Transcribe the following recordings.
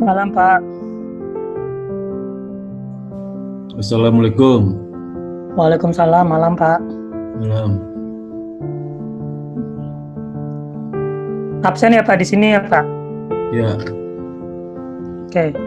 Malam, Pak. Assalamualaikum. Waalaikumsalam. Malam, Pak. Malam. Absen ya, Pak, di sini ya, Pak? Ya. Oke.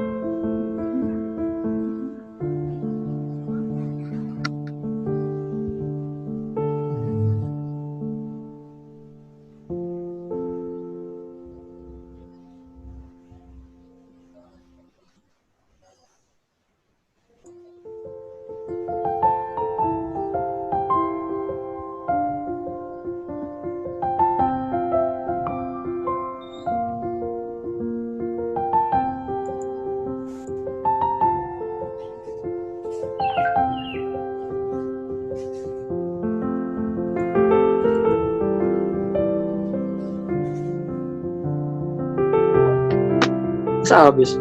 Habis.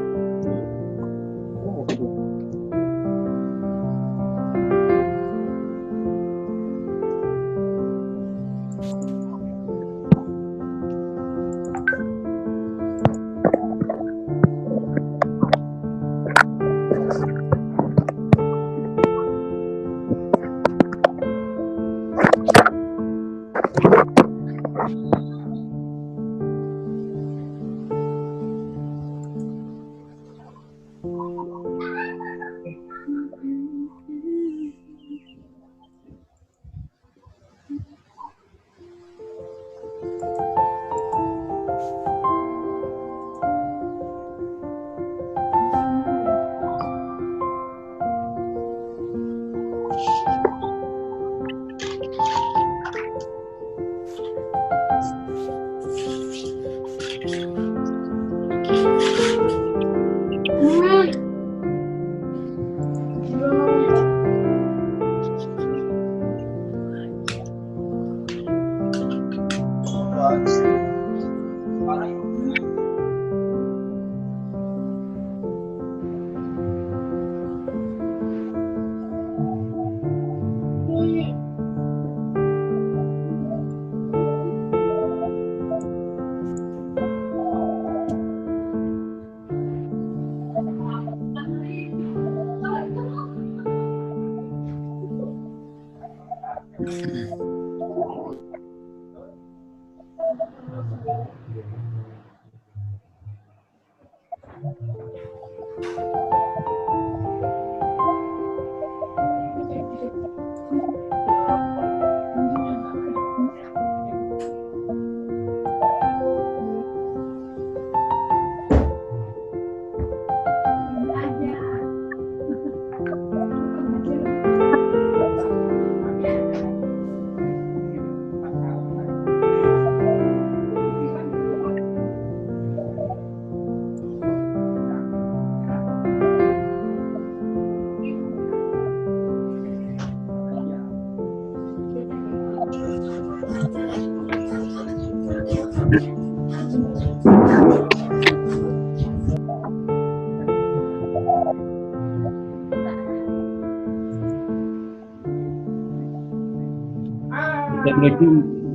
Assalamualaikum.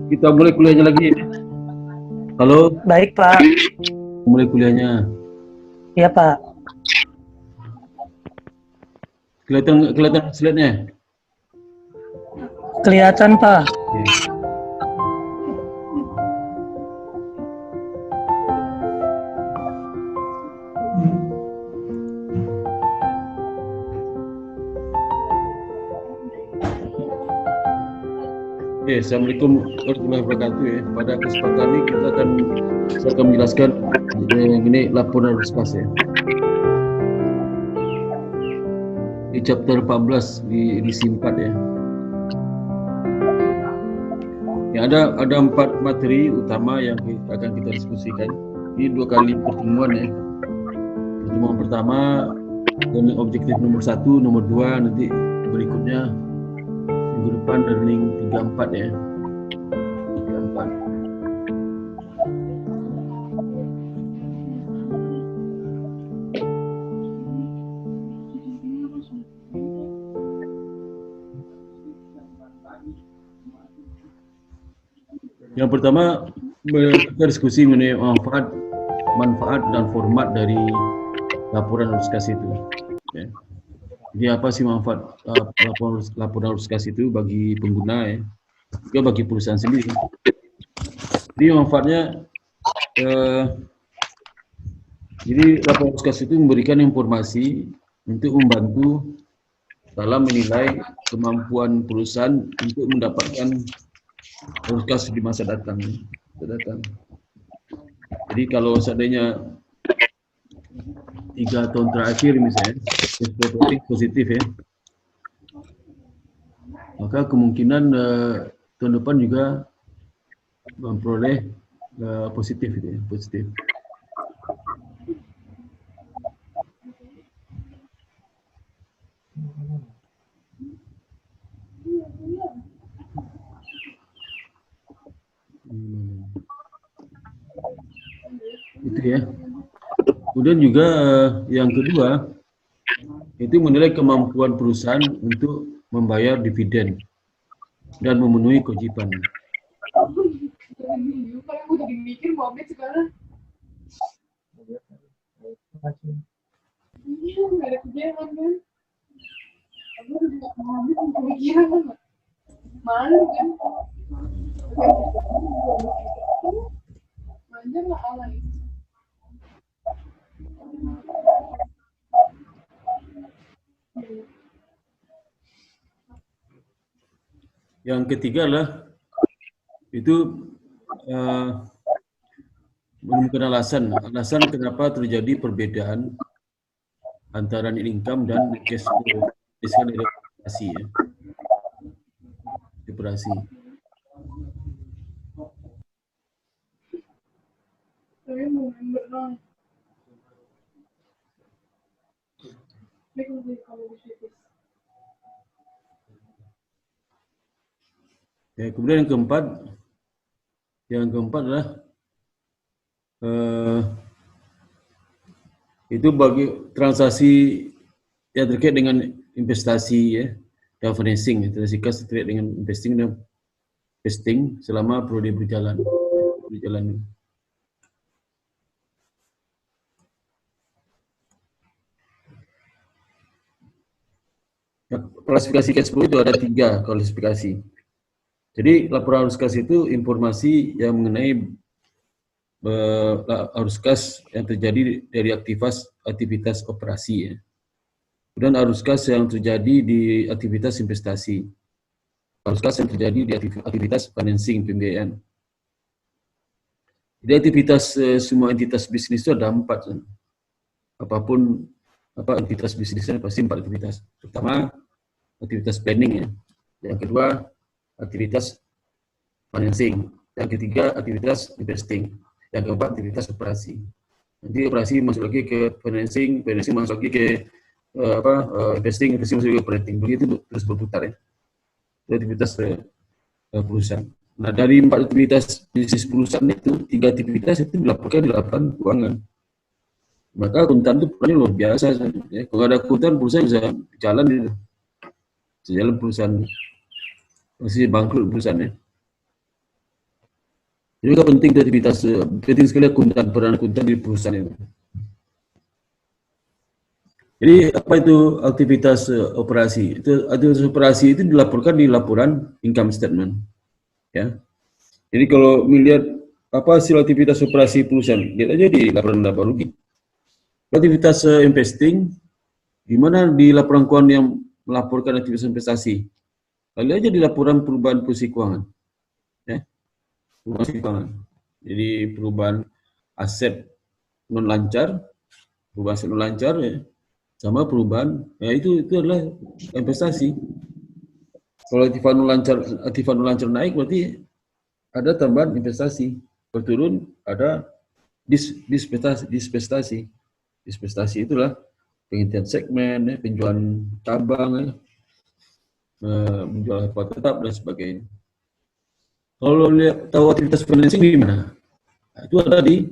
Kita mulai kuliahnya lagi. Halo. Baik, Pak. Mulai kuliahnya. Iya, Pak. Kelihatan slide-nya? Kelihatan, Pak. Oke. Assalamualaikum warahmatullahi wabarakatuh ya. Pada kesempatan ini saya akan menjelaskan ini laporan arus kas ya. Di chapter 14 di SIM4 ya. Ya ada 4 materi utama yang akan kita diskusikan. Ini 2 kali pertemuan ya. Pertemuan pertama learning objektif nomor 1, nomor 2, nanti berikutnya minggu depan learning 3-4 ya. 3-4. Yang pertama kita diskusi mengenai manfaat dan format dari laporan arus kas itu. Ya. Jadi apa sih manfaat laporan arus kas itu bagi pengguna ya, juga bagi perusahaan sendiri. Jadi manfaatnya, jadi laporan arus kas itu memberikan informasi untuk membantu dalam menilai kemampuan perusahaan untuk mendapatkan arus kas di masa datang. Jadi kalau seandainya 3 tahun terakhir misalnya positif ya, maka kemungkinan tahun depan juga memperoleh positif gitu ya, positif. Itu ya. Kemudian juga yang kedua itu menilai kemampuan perusahaan untuk membayar dividen dan memenuhi kewajiban. Aku jadi mikir mau update sekarang. Iya, nggak ada kerjaan kan? Aku udah nggak mau update sama pemikiran kan? Malu kan? Manja nggak alay. Yang ketiga adalah itu menemukan alasan kenapa terjadi perbedaan antara net income dan cash flow dari operasi ya. Operasi. Saya mau member dong. Ya, kemudian yang keempat adalah itu bagi transaksi yang terkait dengan investasi ya, dan financing, transaksi kas terkait dengan investing dan investing selama periode berjalan. Klasifikasi cash flow itu ada 3 klasifikasi. Jadi laporan arus kas itu informasi yang mengenai arus kas yang terjadi dari aktivitas operasi ya. Kemudian arus kas yang terjadi di aktivitas investasi. Arus kas yang terjadi di aktivitas financing, pembiayaan. Jadi aktivitas semua entitas bisnis itu ada 4. Apapun entitas bisnisnya pasti 4 aktivitas. Pertama, aktivitas planning ya. Yang kedua, aktivitas financing. Yang ketiga, aktivitas investing. Yang keempat, aktivitas operasi. Nanti operasi masuk lagi ke financing masuk lagi ke investing masuk lagi ke operating. Begitu terus berputar ya. Itu aktivitas perusahaan. Nah, dari 4 aktivitas bisnis perusahaan itu, 3 aktivitas itu dilaporkan di laporan keuangan. Maka akuntan itu perannya luar biasa. Ya. Kalau ada akuntan, perusahaan bisa jalan gitu. Bisa jalan perusahaan. Masih bangkrut perusahaannya. Jadi juga penting aktivitas, penting sekali peran akuntan di perusahaan itu. Jadi apa itu aktivitas operasi? Itu aktivitas operasi itu dilaporkan di laporan income statement. Ya. Jadi kalau melihat apa hasil aktivitas operasi perusahaan, lihat aja di laporan laba rugi. Aktivitas investing, di mana di laporan keuangan yang melaporkan aktivitas investasi. Kali aja di laporan perubahan posisi keuangan. Ya. Perubahan posisi keuangan. Jadi perubahan aset non lancar, ya. Sama perubahan, ya itu adalah investasi. Kalau aktiva non lancar naik berarti ada tambahan investasi. Berturun ada disinvestasi. Disinvestasi itulah penghentian segmen, ya, penjualan cabang, ya, menjual harga tetap dan sebagainya. Kalau lihat tahu aktivitas financing di mana? Nah, itu ada di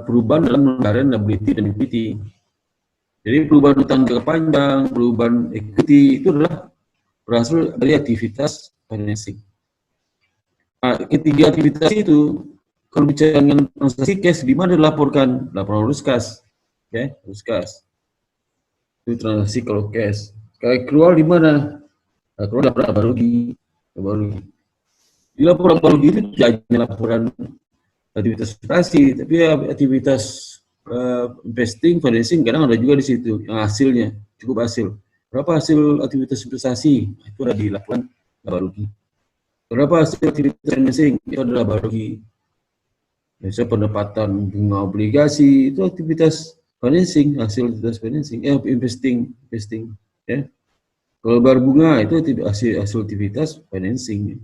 perubahan dalam current liability dan equity. Jadi perubahan utang jangka panjang, perubahan equity itu adalah berasal dari aktivitas financing. Nah, ketiga aktivitas itu kalau bicara dengan transaksi cash di mana dilaporkan? Laporan arus kas. ya, harus kas. Itu transaksi kalau cash. Kalau keluar di mana? Nah, keluar laporan laba rugi. Di laporan laba rugi itu tidak hanya laporan aktivitas operasi, tapi aktivitas investing, financing kadang ada juga di situ yang hasilnya cukup hasil. Berapa hasil aktivitas investasi? Itu ada di laporan laba rugi. Berapa hasil aktivitas financing? Itu adalah laba rugi. Misalnya pendapatan bunga obligasi itu aktivitas financing, hasil aktivitas financing, investing, ya. Kalau bar bunga itu hasil aktivitas financing.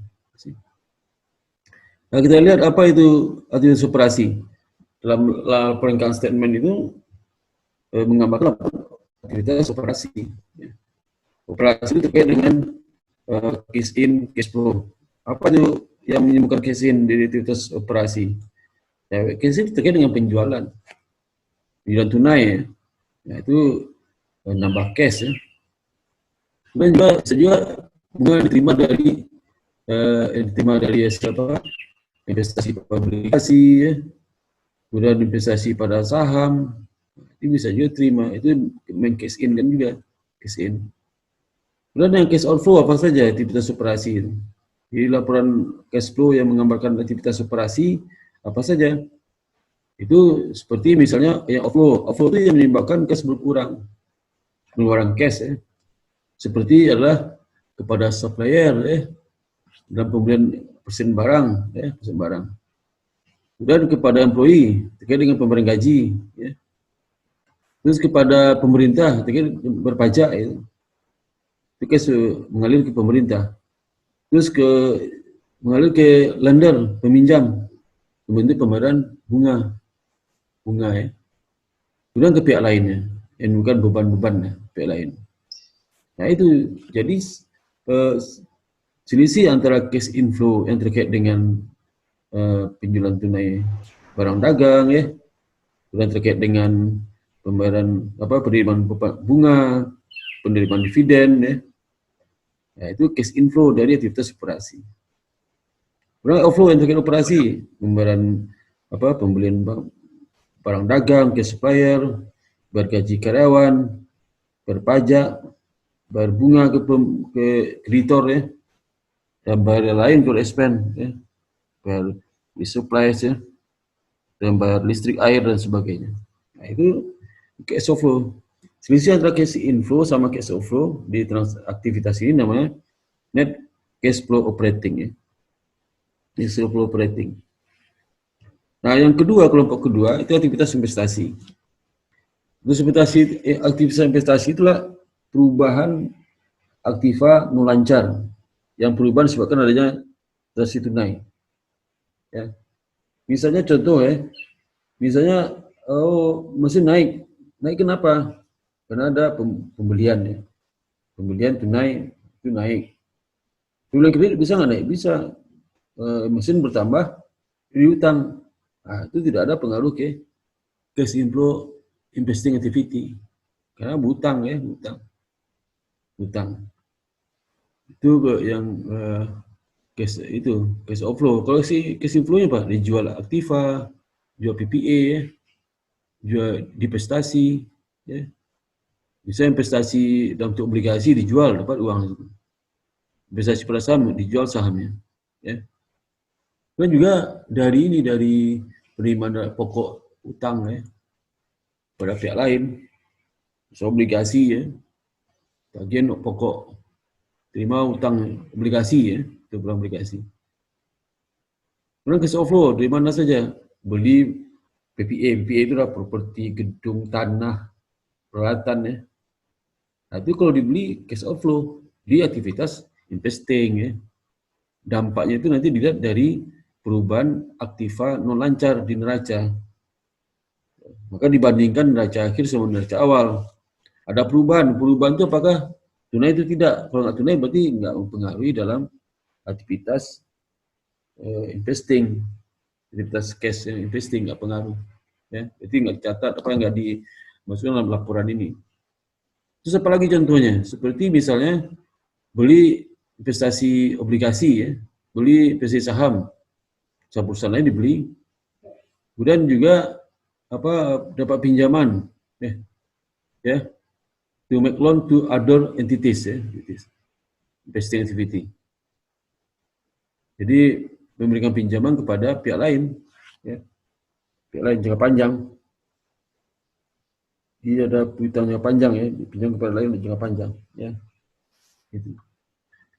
Nah, kita lihat apa itu aktivitas operasi. Dalam laporan income statement itu menggambarkan aktivitas operasi. Ya. Operasi itu terkait dengan cash in, cash flow. Apa itu yang menyebabkan cash in dari aktivitas operasi? Ya, cash in terkait dengan penjualan tunai ya. Nah, itu nambah cash ya. Kemudian juga bunga diterima dari siapa? Investasi obligasi ya. Kemudian investasi pada saham itu bisa juga terima, itu main cash in kan juga cash in. Kemudian yang cash outflow apa saja aktivitas operasi itu. Jadi laporan cash flow yang menggambarkan aktivitas operasi apa saja. Itu seperti misalnya yang outflow itu yang menyebabkan cash berkurang, pengeluaran cash ya. Seperti adalah kepada supplier ya, dalam pembelian persen barang ya, persen barang. Dan kepada employee terkait dengan pemberian gaji ya. Terus kepada pemerintah terkait berpajak ya. Itu cash mengalir ke pemerintah. Terus mengalir ke lender, peminjam, membentuk pembayaran bunga ya. Kemudian ke pihak lainnya, yang bukan beban-beban ya, pihak lain. Nah itu jadi selisih antara cash inflow yang terkait dengan penjualan tunai barang dagang ya, kemudian terkait dengan pembayaran penerimaan bunga, penerimaan dividen ya. Nah, itu cash inflow dari aktivitas operasi. Kemudian outflow yang terkait operasi, pembayaran pembelian barang dagang ke supplier, bergaji karyawan, berpajak, berbunga ke kreditor ya, dan bayar lain ke expense ya, bayar supplies ya, dan bayar listrik, air dan sebagainya. Nah itu cash outflow. Selisih antara cash inflow sama cash outflow di aktivitas ini namanya net cash flow operating ya. Cash flow operating. Nah yang kedua, kelompok kedua itu aktivitas investasi. Aktivitas investasi itulah perubahan aktiva non lancar yang perubahan disebabkan adanya transaksi tunai. Ya. Misalnya contoh ya, misalnya mesin naik kenapa? Karena ada pembelian ya, pembelian tunai itu naik. Pembelian kredit bisa nggak naik? Bisa. Mesin bertambah, diutang. Nah, itu tidak ada pengaruh ke cash inflow investing activity karena hutang ya, hutang itu yang cash outflow. Kalau si cash inflow-nya apa? Dijual aktiva, jual PPA ya, jual divestasi ya. Bisa investasi dalam bentuk obligasi dijual dapat uang, investasi pada saham dijual sahamnya ya. Dan juga dari penerimaan pokok utang ya pada pihak lain, obligasi ya, bagian pokok terima utang obligasi ya, itu obligasi. Kemudian cash outflow dari mana saja? Beli PPA itu adalah properti, gedung, tanah, peralatan ya. Nah, itu kalau dibeli cash outflow di aktivitas investing ya. Dampaknya itu nanti dilihat dari perubahan aktiva non lancar di neraca. Maka dibandingkan neraca akhir sama neraca awal. Ada perubahan itu apakah tunai itu tidak? Kalau nggak tunai berarti nggak mempengaruhi dalam aktivitas investing, aktivitas cash investing nggak pengaruh. Ya, berarti nggak dicatat apa yang nggak dimasukkan dalam laporan ini. Terus apa lagi contohnya? Seperti misalnya beli investasi obligasi ya, beli investasi saham perusahaan lain dibeli, kemudian juga dapat pinjaman Ya, to make loan to other entities, ya, investing activity. Jadi memberikan pinjaman kepada pihak lain, ya, pihak lain jangka panjang. Dia ada piutang jangka panjang, ya, pinjam kepada lain jangka panjang, ya.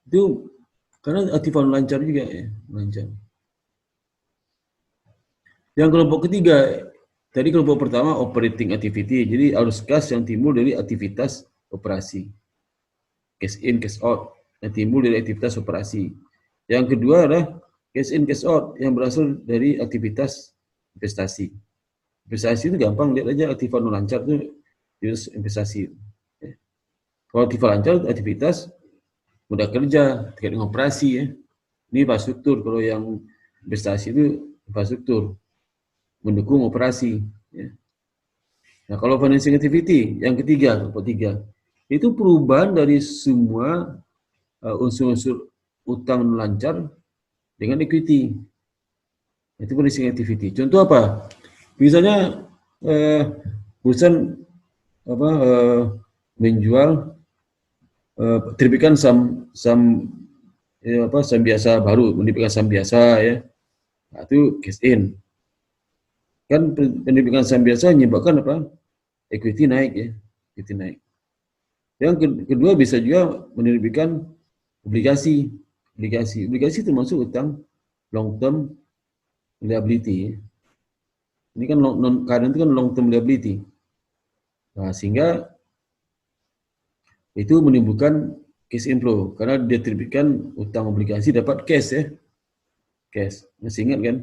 Itu karena aktifan lancar juga, ya, lancar. Yang kelompok ketiga, tadi kelompok pertama operating activity, jadi arus kas yang timbul dari aktivitas operasi, cash in, cash out yang timbul dari aktivitas operasi. Yang kedua adalah cash in, cash out yang berasal dari aktivitas investasi. Investasi itu gampang, lihat aja aktifan lancar itu investasi. Kalau aktifan lancar aktivitas mudah kerja terkait dengan operasi, ya. Ini infrastruktur. Kalau yang investasi itu infrastruktur mendukung operasi, ya. Nah, kalau financing activity yang ketiga, kelompok 3, itu perubahan dari semua unsur-unsur utang lancar dengan equity. Itu financing activity. Contoh apa? Misalnya perusahaan menjual terbitkan saham biasa baru, menerbitkan saham biasa, ya. Nah, itu cash in. Kan penerbitan saham biasa menyebabkan apa? Equity naik, ya. Equity naik. Yang kedua bisa juga menerbitkan obligasi. Obligasi termasuk utang long term liability, ya. Ini kan kadang itu kan long term liability. Nah, sehingga itu menimbulkan cash inflow karena dia terbitkan utang obligasi dapat cash, ya. Cash. Masih ingat kan?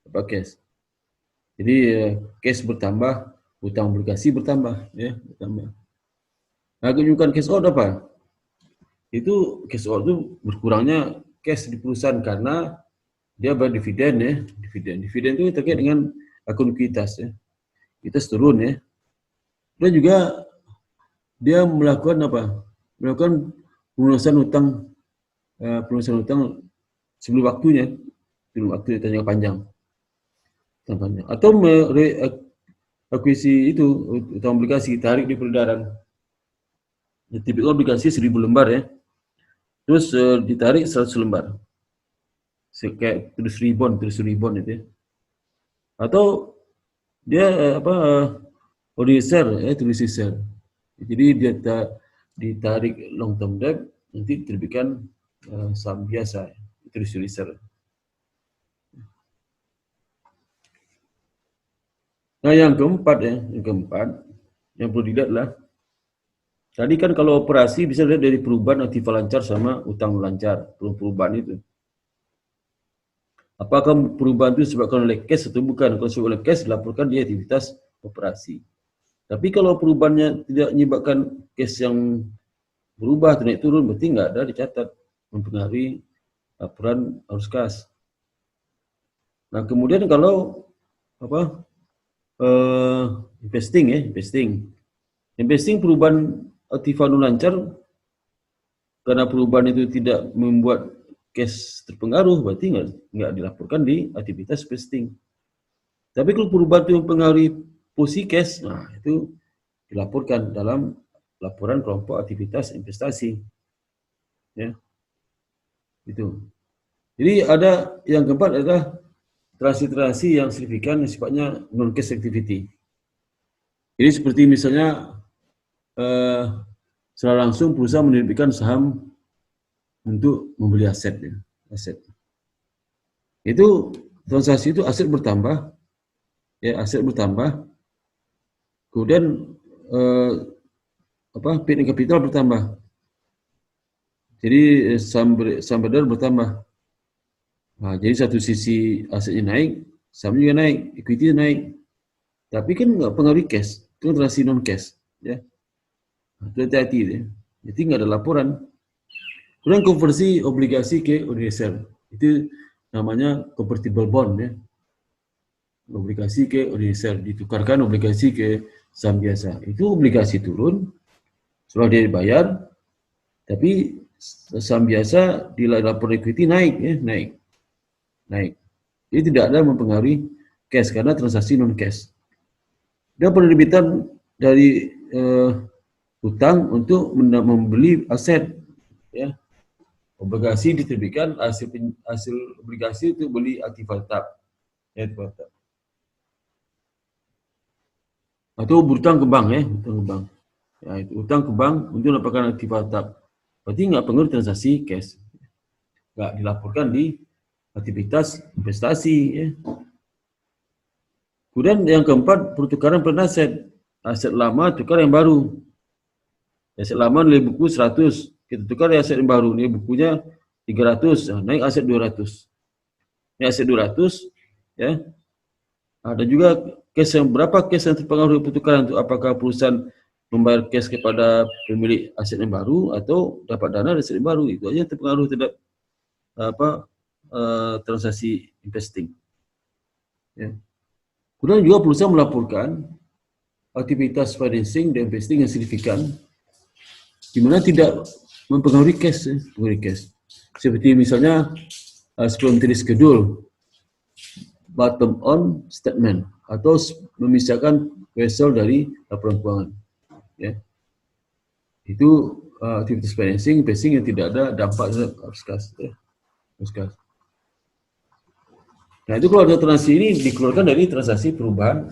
Dapat cash. Jadi cash bertambah, utang obligasi bertambah, ya, bertambah. Nah, keuntungan cash out apa? Itu cash out itu berkurangnya cash di perusahaan karena dia bayar dividen, ya, dividen itu terkait dengan akun likuiditas, ya. Likuiditas turun, ya. Dan juga dia melakukan apa? Melakukan pelunasan utang sebelum waktunya, jangka panjang. Atau akuisisi itu utang obligasi tarik di peredaran. Tipikal obligasi 1000 lembar, ya. Terus ditarik 100 lembar. Kayak treasury bond itu, ya. Atau dia ordinary share, ya, treasury share. Jadi dia ditarik long term debt, nanti terbitkan saham biasa, treasury share. Nah, yang keempat, ya, yang perlu dilihat lah. Tadi kan kalau operasi bisa lihat dari perubahan aktiva lancar sama utang lancar, perubahan itu. Apakah perubahan itu disebabkan oleh cash atau bukan? Kalau disebabkan oleh cash, dilaporkan di aktivitas operasi. Tapi kalau perubahannya tidak menyebabkan cash yang berubah atau naik turun, berarti nggak ada dicatat mempengaruhi laporan arus kas. Nah, kemudian kalau investing perubahan aktiva lancar karena perubahan itu tidak membuat cash terpengaruh, berarti nggak dilaporkan di aktivitas investing. Tapi kalau perubahan itu mempengaruhi posisi cash, nah itu dilaporkan dalam laporan kelompok aktivitas investasi, ya. Itu. Jadi ada yang keempat adalah transaksi yang signifikan yang sifatnya non cash activity. Jadi seperti misalnya secara langsung perusahaan menerbitkan saham untuk membeli aset, ya. Aset. Itu transaksi itu aset bertambah, ya, aset bertambah. Kemudian paid capital bertambah. Jadi saham beredar bertambah. Nah, jadi satu sisi asetnya naik, saham juga naik, equity naik. Tapi kan nggak pengaruh cash, itu transaksi non cash, ya. Itu hati-hati, ya. Jadi nggak ada laporan. Kemudian konversi obligasi ke ordinary share, itu namanya convertible bond, ya. Obligasi ke ordinary share, ditukarkan obligasi ke saham biasa. Itu obligasi turun, setelah dia dibayar, tapi saham biasa di laporan equity naik, ya, naik. Jadi tidak ada mempengaruhi cash karena transaksi non cash. Dan penerbitan dari hutang untuk membeli aset, ya. Obligasi diterbitkan, hasil obligasi untuk beli aktiva tetap, ya, tetap. Atau berhutang ke bank, ya, hutang ke bank. Ya, itu hutang ke bank untuk dapatkan aktiva tetap. Berarti nggak pengaruh transaksi cash, nggak dilaporkan di aktivitas investasi, ya. Kemudian yang keempat, pertukaran perdana aset lama tukar yang baru. Aset lama nilai buku 100, kita tukar aset yang baru, nilai bukunya 300, naik aset 200. Ini aset 200, ya. Ada juga case yang berapa case yang terpengaruh pertukaran itu, apakah perusahaan membayar cash kepada pemilik aset yang baru atau dapat dana dari aset yang baru, itu aja terpengaruh terhadap transaksi investing, ya. Kemudian juga perusahaan melaporkan aktivitas financing dan investing yang signifikan di mana tidak mempengaruhi cash, seperti misalnya supplementary schedule, bottom on statement, atau memisahkan vessel dari laporan keuangan, ya. Itu aktivitas financing, investing yang tidak ada dampak terhadap arus kas, ya. Nah, itu kalau ada transaksi ini dikeluarkan dari transaksi perubahan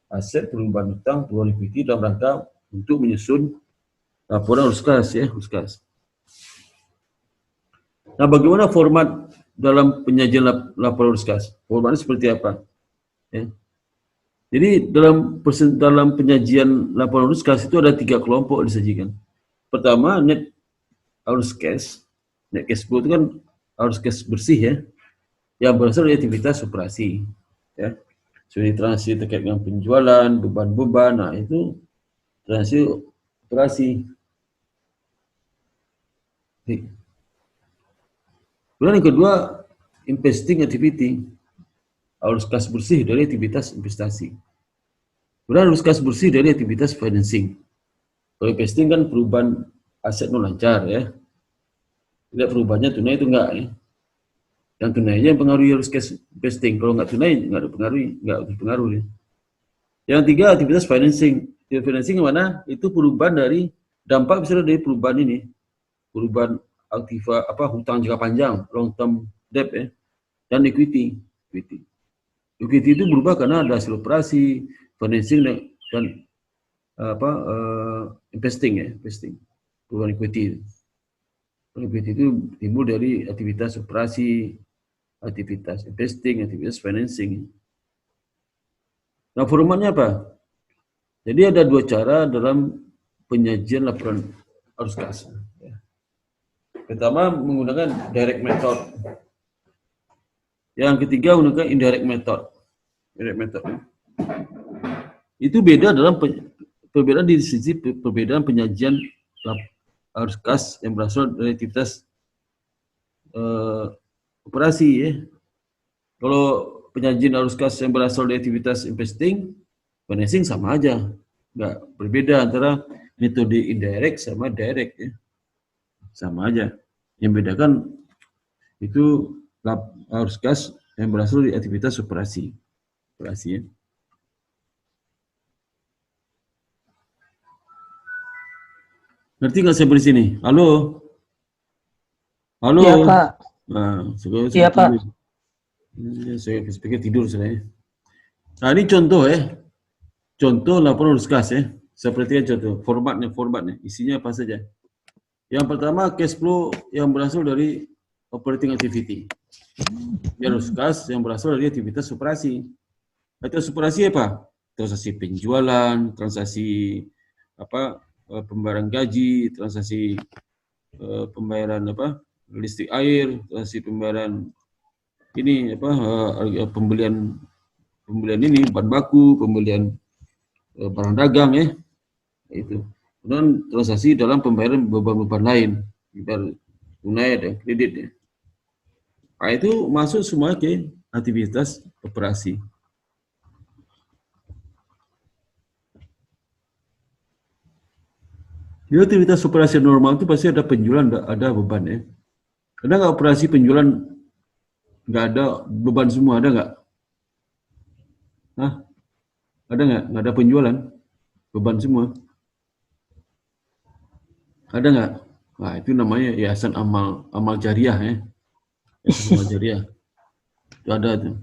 aset, perubahan hutang, perubahan equity dalam rangka untuk menyusun laporan arus kas, ya, arus kas. Nah, bagaimana format dalam penyajian laporan arus kas? Formatnya seperti apa? Ya. Jadi dalam penyajian laporan arus kas itu ada 3 kelompok disajikan. Pertama, net arus cash. Net cash flow itu kan arus cash bersih, ya, yang berasal dari aktivitas operasi, ya. Seperti transaksi terkait dengan penjualan, beban-beban, nah itu transaksi operasi. Kemudian yang kedua, investing activity, arus kas bersih dari aktivitas investasi. Kemudian arus kas bersih dari aktivitas financing. Kalau investing kan perubahan aset non lancar, ya. Tidak perubahannya tunai itu enggak, ya. Yang tunainya yang pengaruhi arus cash investing. Kalau nggak tunai, nggak berpengaruh, ya. Yang tiga, aktivitas financing. Aktivitas financing yang mana? Itu perubahan dari, dampak misalnya dari perubahan ini. Perubahan aktiva, hutang jangka panjang, long term debt, ya. Dan equity. Equity itu berubah karena ada hasil operasi, financing, dan investing, ya. Perubahan equity. Equity itu timbul dari aktivitas operasi, aktivitas investing, aktivitas financing. Nah, formatnya apa? Jadi ada 2 cara dalam penyajian laporan arus kas. Pertama, menggunakan direct method. Yang ketiga, menggunakan indirect method. Itu beda dalam perbedaan di sisi perbedaan penyajian arus kas yang berasal dari aktivitas operasi, ya. Kalau penyajian arus kas yang berasal dari aktivitas investing, financing sama aja, nggak berbeda antara metode indirect sama direct, ya. Sama aja. Yang bedakan itu arus kas yang berasal dari aktivitas operasi, ya. Ngerti nggak saya beri sini? Halo? Iya, Pak. Nah, Iya, Pak. Saya pikir tidur sebenarnya. Nah, ini contoh, ya. Contoh laporan arus kas, ya. Seperti contoh formatnya, isinya apa saja. Yang pertama, cash flow yang berasal dari operating activity. Arus kas yang berasal dari aktivitas operasi. Aktivitas operasi apa? Transaksi penjualan, transaksi pembayaran gaji, transaksi pembayaran listrik air, transaksi pembayaran ini pembelian ini bahan baku, pembelian barang dagang, ya. Itu. Kemudian transaksi dalam pembayaran beban-beban lain, tunai dan kredit, ya. Nah, itu masuk semua ke aktivitas operasi. Di aktivitas operasi normal itu pasti ada penjualan, ada beban, ya. Ada nggak operasi penjualan nggak ada beban semua, ada nggak? Hah? Ada nggak? Nggak ada penjualan? beban semua. Ada nggak? Nah, itu namanya yayasan amal jariah ya. Yayasan amal jariah. Itu ada tuh.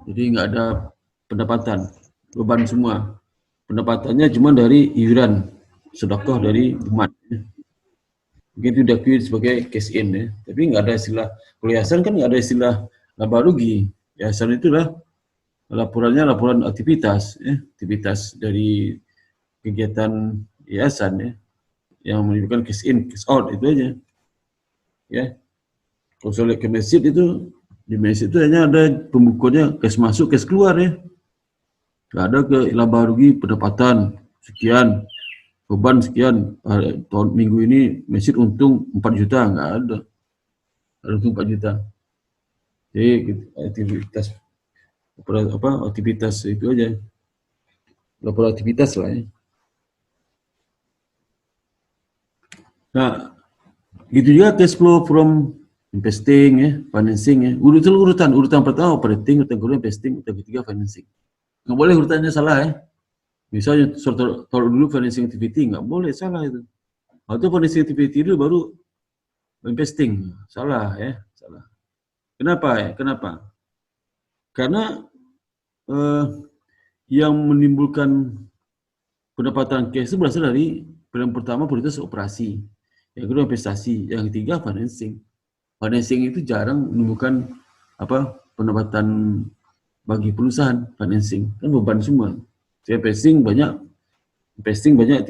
Jadi nggak ada pendapatan, beban semua. Pendapatannya cuma dari iuran, sedekah dari umat. Mungkin itu diakui sebagai cash in ya. Tapi nggak ada istilah, kalau yayasan kan nggak ada istilah laba rugi. Yayasan itulah laporannya laporan aktivitas, ya. Aktivitas dari kegiatan yayasan ya, yang menunjukkan cash in, cash out itu aja. Ya, kalau saya lihat ke masjid itu, di masjid itu hanya ada pembukuannya cash masuk, cash keluar ya. Nggak ada ke laba rugi pendapatan sekian, beban sekian, tahun minggu ini masjid untung 4 juta, nggak ada untung 4 juta. Jadi aktivitas aktivitas itu aja, laporan aktivitas lah ya. Nah, gitu juga cash flow from investing ya, financing ya. Urutan pertama operating, urutan kedua investing, urutan ketiga financing. Nggak boleh urutannya salah ya. Misalnya taruh dulu financing activity, nggak boleh, salah itu. Atau financing activity dulu baru investing, salah ya, salah. Kenapa ya? Kenapa? Karena yang menimbulkan pendapatan cash itu berasal dari yang pertama prioritas operasi, yang kedua investasi, yang ketiga financing. Financing itu jarang menimbulkan pendapatan bagi perusahaan. Financing kan beban semua. Saya investing banyak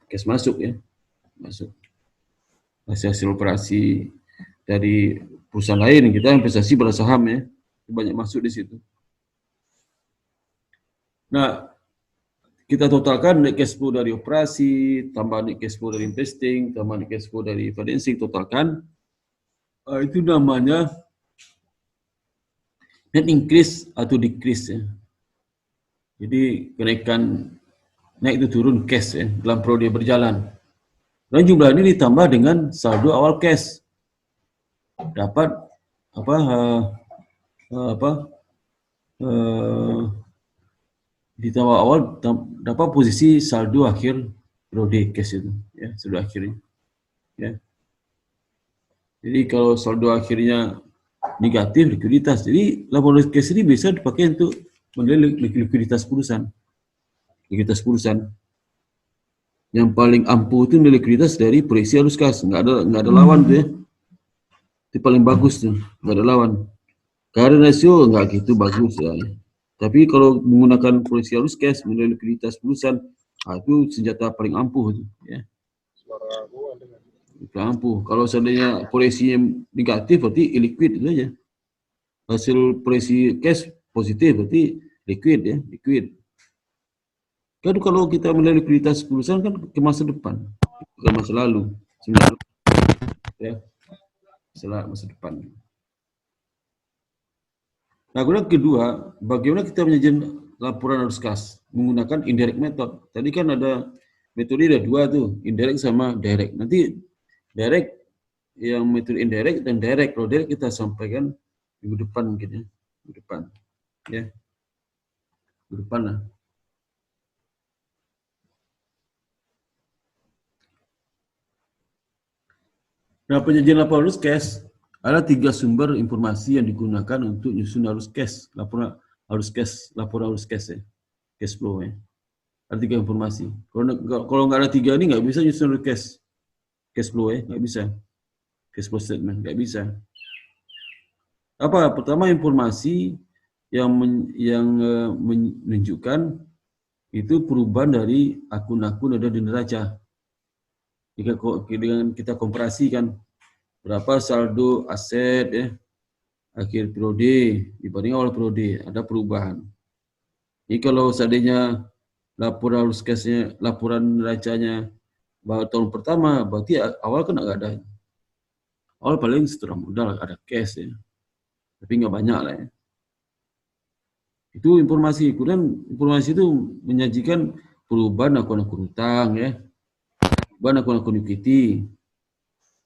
cash masuk ya, masuk hasil operasi dari perusahaan lain. Kita investasi pada saham ya, banyak masuk di situ. Nah, kita totalkan net cash flow dari operasi, tambah net cash flow dari investing, tambah net cash flow dari financing, totalkan. Itu namanya net increase atau decrease ya. Jadi kenaikan naik itu turun cash ya dalam periode berjalan. Dan jumlah ini ditambah dengan saldo awal cash. Dapat ditambah awal dapat posisi saldo akhir periode cash itu ya, saldo akhirnya ya. Jadi kalau saldo akhirnya negatif, likuiditas, jadi laporan cash ini bisa dipakai untuk menilai likuiditas perusahaan. Likuiditas perusahaan yang paling ampuh itu nilai likuiditas dari proyeksi arus kas, nggak ada lawan tuh ya. Itu paling bagus tuh, nggak ada lawan. Current ratio nggak gitu bagus ya. Tapi kalau menggunakan proyeksi arus cash, menilai likuiditas perusahaan, itu senjata paling ampuh itu ya. Ampuh. Kalau seandainya proyeksi yang negatif berarti illiquid itu aja. Hasil proyeksi cash positif berarti liquid ya, liquid. Kan kalau kita menilai likuiditas perusahaan kan ke masa depan, bukan masa lalu. Ya, masa depan. Nah, kemudian kedua, bagaimana kita menyajikan laporan arus kas menggunakan indirect method. Tadi kan ada metode ada dua tuh, indirect sama direct. Nanti direct yang metode indirect dan direct. Kalau direct kita sampaikan minggu depan mungkin ya, minggu depan. Ya. Minggu depan lah. Nah, penyajian laporan arus cash ada 3 sumber informasi yang digunakan untuk nyusun arus cash, laporan arus cash ya, cash flow ya. Ada 3 informasi. Kalau nggak ada 3 ini nggak bisa nyusun arus cash flow ya, nggak bisa. Cash flow statement nggak bisa. Apa? Pertama, informasi yang menunjukkan itu perubahan dari akun-akun ada di neraca. Jika dengan kita komparasikan berapa saldo aset ya akhir periode dibanding awal periode, ada perubahan. Jadi kalau seandainya laporan arus cashnya, laporan neracanya baru tahun pertama, berarti awal kan nggak ada. Awal paling setelah modal ada cash ya, tapi nggak banyak lah ya. Itu informasi. Kemudian informasi itu menyajikan perubahan akun-akun utang ya, perubahan akun-akun equity.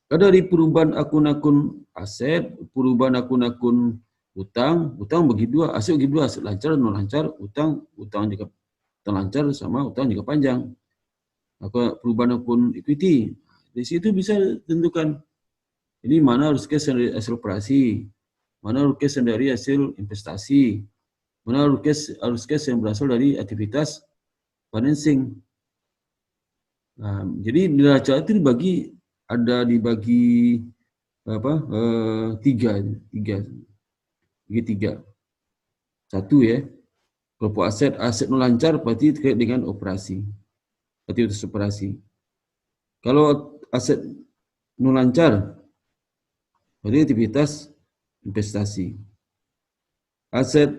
Dari perubahan akun-akun aset, perubahan akun-akun utang bagi dua, aset bagi dua, aset lancar, non lancar, utang juga utang lancar sama utang jangka panjang. Perubahan akun equity. Di situ bisa tentukan ini mana harus cash dari hasil operasi, mana harus cash dari hasil investasi, mana harus cash yang berasal dari aktivitas financing. Nah, jadi neraca itu dibagi tiga. Satu ya, kelompok aset non lancar berarti terkait dengan operasi, aktivitas operasi. Kalau aset non lancar berarti aktivitas investasi. Aset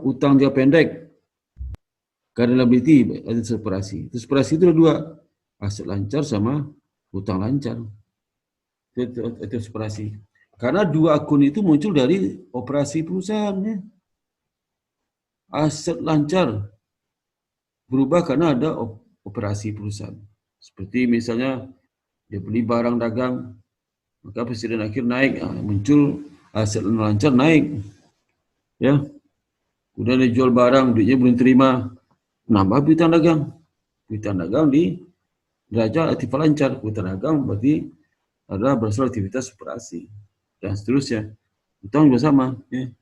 utang jangka pendek, current liability, aktivitas operasi. Operasi itu ada dua, aset lancar sama utang lancar. Itu operasi. Karena dua akun itu muncul dari operasi perusahaannya. Aset lancar berubah karena ada operasi perusahaan. Seperti misalnya dia beli barang dagang, maka presiden akhir naik, muncul aset lancar naik. Ya. Kemudian dia jual barang, duitnya belum terima, nambah piutang dagang. Piutang dagang di neraca aktif lancar. Piutang dagang berarti adalah berasal aktivitas operasi dan seterusnya. Utang juga sama. Ya.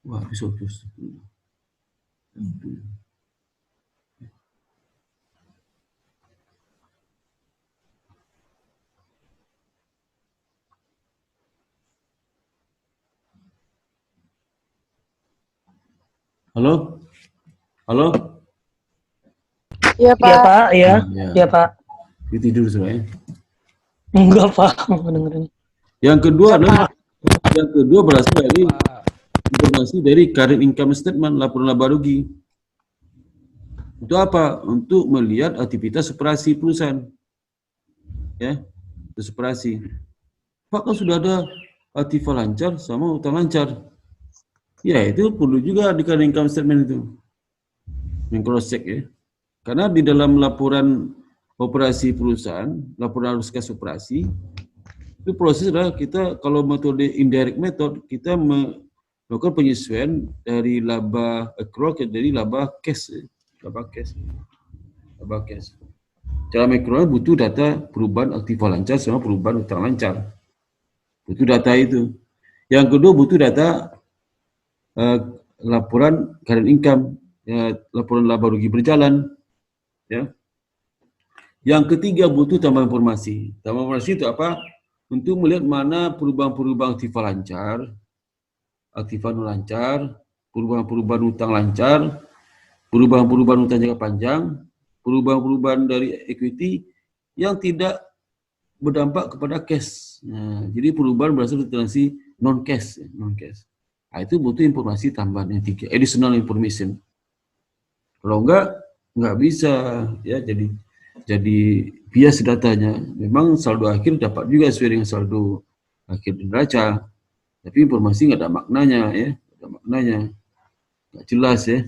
Wah, habis. Halo? Halo? Iya, Pak. Iya, Pak. Iya. Ya. Iya, Pak. Dia tidur sudah ya. Enggak, Pak. Mau dengerin. Yang kedua berasal dari informasi dari current income statement, laporan laba rugi. Untuk apa? Untuk melihat aktivitas operasi perusahaan. Ya, operasi. Apakah sudah ada aktiva lancar sama utang lancar? Ya, itu perlu juga di current income statement itu. Cross check ya. Karena di dalam laporan operasi perusahaan, laporan arus kas operasi, itu proses adalah kita kalau metode indirect method, kita melakukan penyesuaian dari laba accrual ke dari laba cash. Cara makronya butuh data perubahan aktiva lancar sama perubahan utang lancar. Butuh data itu. Yang kedua butuh data laporan current income, laporan laba rugi berjalan. Ya. Yang ketiga butuh tambahan informasi. Tambahan informasi itu apa? Untuk melihat mana perubahan-perubahan aktiva lancar, aktiva non lancar, perubahan-perubahan utang lancar, perubahan-perubahan utang jangka panjang, perubahan-perubahan dari equity yang tidak berdampak kepada cash. Nah, jadi perubahan berasal dari transaksi non cash. Nah, itu butuh informasi tambahan yang tiga, additional information. Kalau nggak bisa ya, jadi bias datanya. Memang saldo akhir dapat juga sesuai dengan saldo akhir neraca, tapi informasi nggak ada maknanya ya, nggak jelas ya,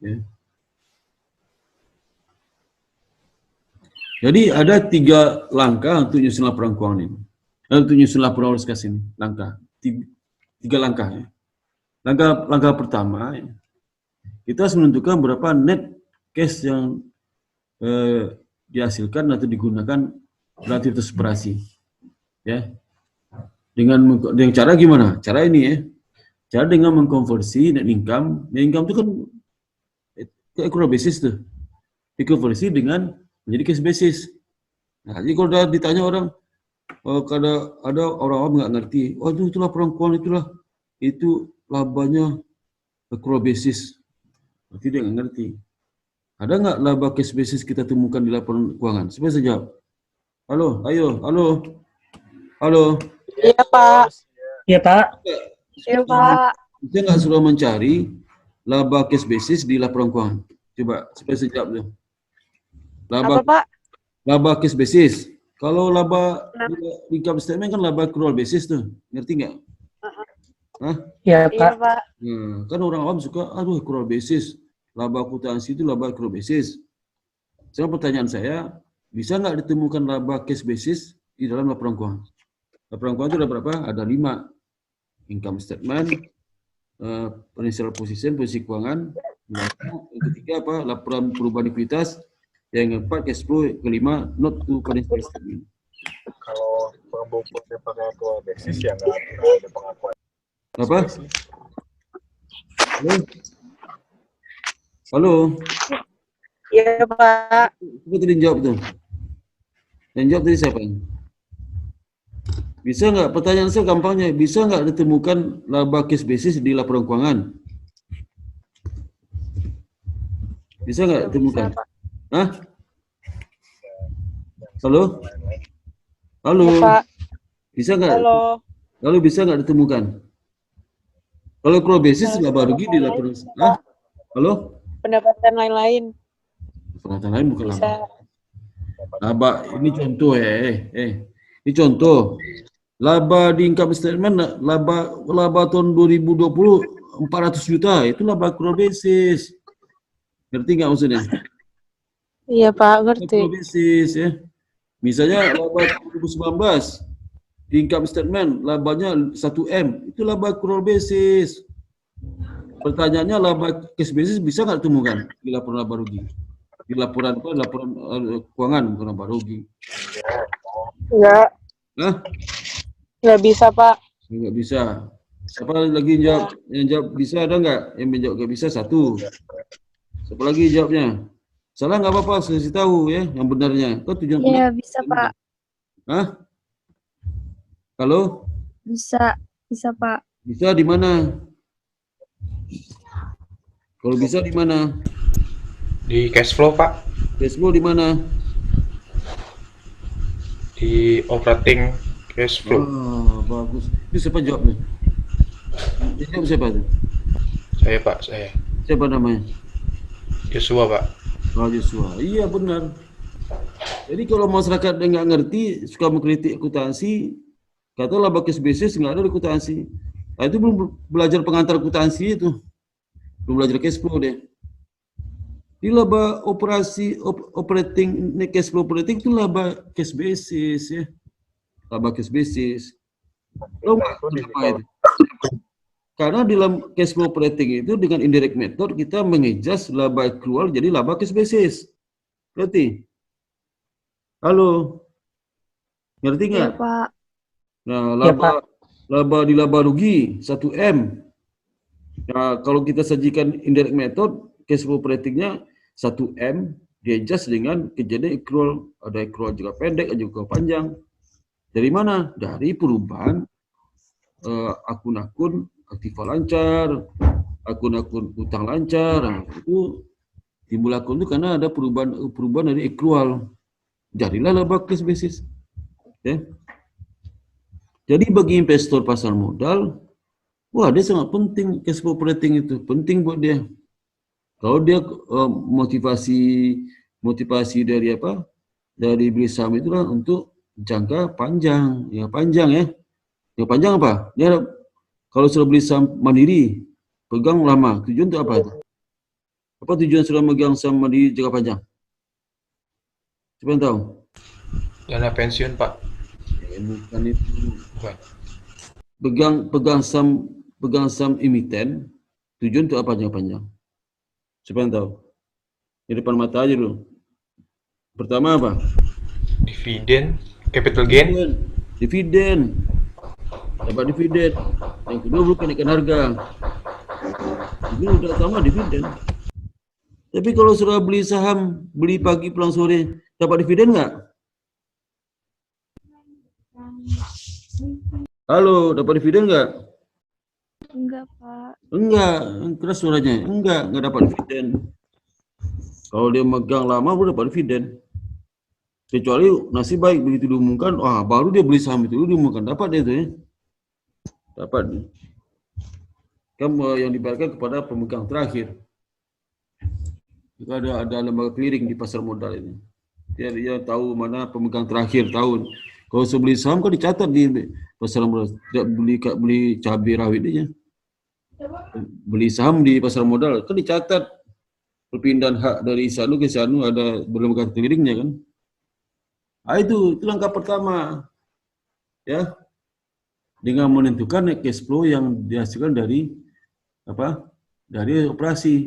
Ya. Jadi ada 3 langkah untuk nyusun laporan keuangan ini. Untuk nyusun laporan arus kas ini, tiga langkah ya. Langkah pertama ya, kita harus menentukan berapa net cash yang dihasilkan atau digunakan dalam aktivitas operasi. Ya. Dengan cara gimana? Cara ini ya. Cara dengan mengkonversi net income. Net income itu kan accrual basis tuh. Dikonversi dengan menjadi cash basis. Nah, jadi kalau udah ditanya orang, kalau ada orang-orang nggak ngerti, itu laporan keuangan itu labanya accrual basis. Berarti dia nggak ngerti. Ada nggak laba cash basis kita temukan di laporan keuangan? Siapa saja jawab? Halo. Iya, Pak. Iya, Pak. Iya, Pak. Kita nggak suruh mencari laba cash basis di laporan keuangan. Coba, siapa saja jawab tuh. Apa, Pak? Laba cash basis. Kalau laba income statement kan laba accrual basis tuh. Ngerti nggak? Hah? Iya, Iya, Pak. Pak. Nah, kan orang awam suka, accrual basis. Laba akuntansi itu laba accrual basis. Sekarang pertanyaan saya, bisa nggak ditemukan laba cash basis di dalam laporan keuangan? Laporan keuangan itu ada berapa? Ada 5. Income statement, financial position, posisi keuangan, Yang ketiga apa? Laporan perubahan likuiditas. Yang keempat cash flow. Kelima note to financial statement. Kalau pembukuannya pakai aktual basis ya nggak ada pengakuan. Apa? Halo? Halo? Iya, Pak. Siapa tadi jawab tuh? Yang jawab tadi siapa? Bisa nggak? Pertanyaan saya gampangnya, bisa nggak ditemukan laba cash basis di laporan keuangan? Bisa nggak ditemukan? Hah? Halo? Halo? Iya, Pak. Bisa nggak? Halo. Lalu bisa nggak ditemukan? Kalau accrual basis laba rugi di laporan. Hah? Halo? Pendapatan lain-lain. Pendapatan lain bukan laba. Bisa. Laba ini contoh ini contoh. Laba di income statement laba tahun 2020 400 juta itu laba accrual basis. Ngerti nggak maksudnya? Iya, Pak, ngerti. Accrual basis ya. Misalnya laba 2019 di income statement labanya 1M itu laba accrual basis. Pertanyaannya laba cash basis bisa nggak ditemukan di laporan laba rugi? Di laporan apa? Laporan keuangan bukan laba rugi. Enggak. Hah? Nggak bisa, Pak. Nggak bisa. Siapa lagi jawab? Yang jawab bisa ada nggak? Yang menjawab nggak bisa satu. Siapa lagi jawabnya? Salah nggak apa-apa, saya kasih tahu ya yang benarnya. Kau tujuan Iya, bisa, Pak. Hah? Halo? Bisa Pak. Bisa di mana? Kalau bisa di mana? Di cash flow, Pak. Cash flow di mana? Di operating cash flow. Ah, bagus. Itu siapa jawabnya? Yang jawab siapa tuh? Saya, Pak, saya. Siapa namanya? Yosua, Pak. Oh, Joshua. Iya benar. Jadi kalau masyarakat yang nggak ngerti, suka mengkritik akuntansi, kata laba cash basis nggak ada di akuntansi. Nah, itu belum belajar pengantar akuntansi itu. Belum belajar cash flow deh. Di laba operating net cash flow operating itu laba cash basis ya. Laba cash basis. Lo nggak kenapa itu? Karena di dalam cash flow operating itu dengan indirect method kita mengejas laba accrual jadi laba cash basis. Ngerti? Halo? Ngerti nggak? Iya, Pak. Nah, Ya, Pak. laba di laba rugi 1M. Nah, kalau kita sajikan indirect method cash flow operatingnya 1M di-adjust dengan kejadian accrual. Ada accrual juga pendek, ada juga panjang. Dari mana? Dari perubahan akun-akun aktiva lancar, akun-akun utang lancar. Nah, itu timbul akun itu karena ada perubahan dari accrual. Jadilah laba cash basis. Ya. Jadi bagi investor pasar modal, wah dia sangat penting cash flow operating itu, penting buat dia. Kalau dia motivasi dari apa? Dari beli saham itulah untuk jangka panjang, ya panjang ya. Yang panjang apa? Dia kalau sudah beli saham mandiri, pegang lama. Tujuan untuk apa? Apa tujuan sudah megang saham mandiri jangka panjang? Siapa yang tahu? Dana pensiun, Pak. Bukan itu. Bukan. Pegang saham emiten, tujuan untuk apa jangka panjang? Siapa yang tahu? Di depan mata aja dulu. Pertama apa? Dividen, capital gain. Dividen. Dapat dividen. Yang kedua belum kenaikan harga. Ini udah utama dividen. Tapi kalau sudah beli saham, beli pagi pulang sore, dapat dividen nggak? Halo, dapat dividen nggak? Enggak, Pak. Enggak, keras suaranya. Enggak dapat dividen. Kalau dia megang lama, baru dapat dividen. Kecuali nasib baik begitu diumumkan, wah baru dia beli saham itu diumumkan, dapat dia itu ya. Dapat. Kan yang dibayarkan kepada pemegang terakhir. Jika ada lembaga clearing di pasar modal ini. Dia tahu mana pemegang terakhir tahun. Kalau sebeli saham kan dicatat di pasar modal. Tidak beli cabai rawit aja. Beli saham di pasar modal kan dicatat perpindahan hak dari Isanu ke Isanu ada lembaga clearingnya kan. Ah, itu langkah pertama. Ya. Dengan menentukan net cash flow yang dihasilkan dari apa? Dari operasi.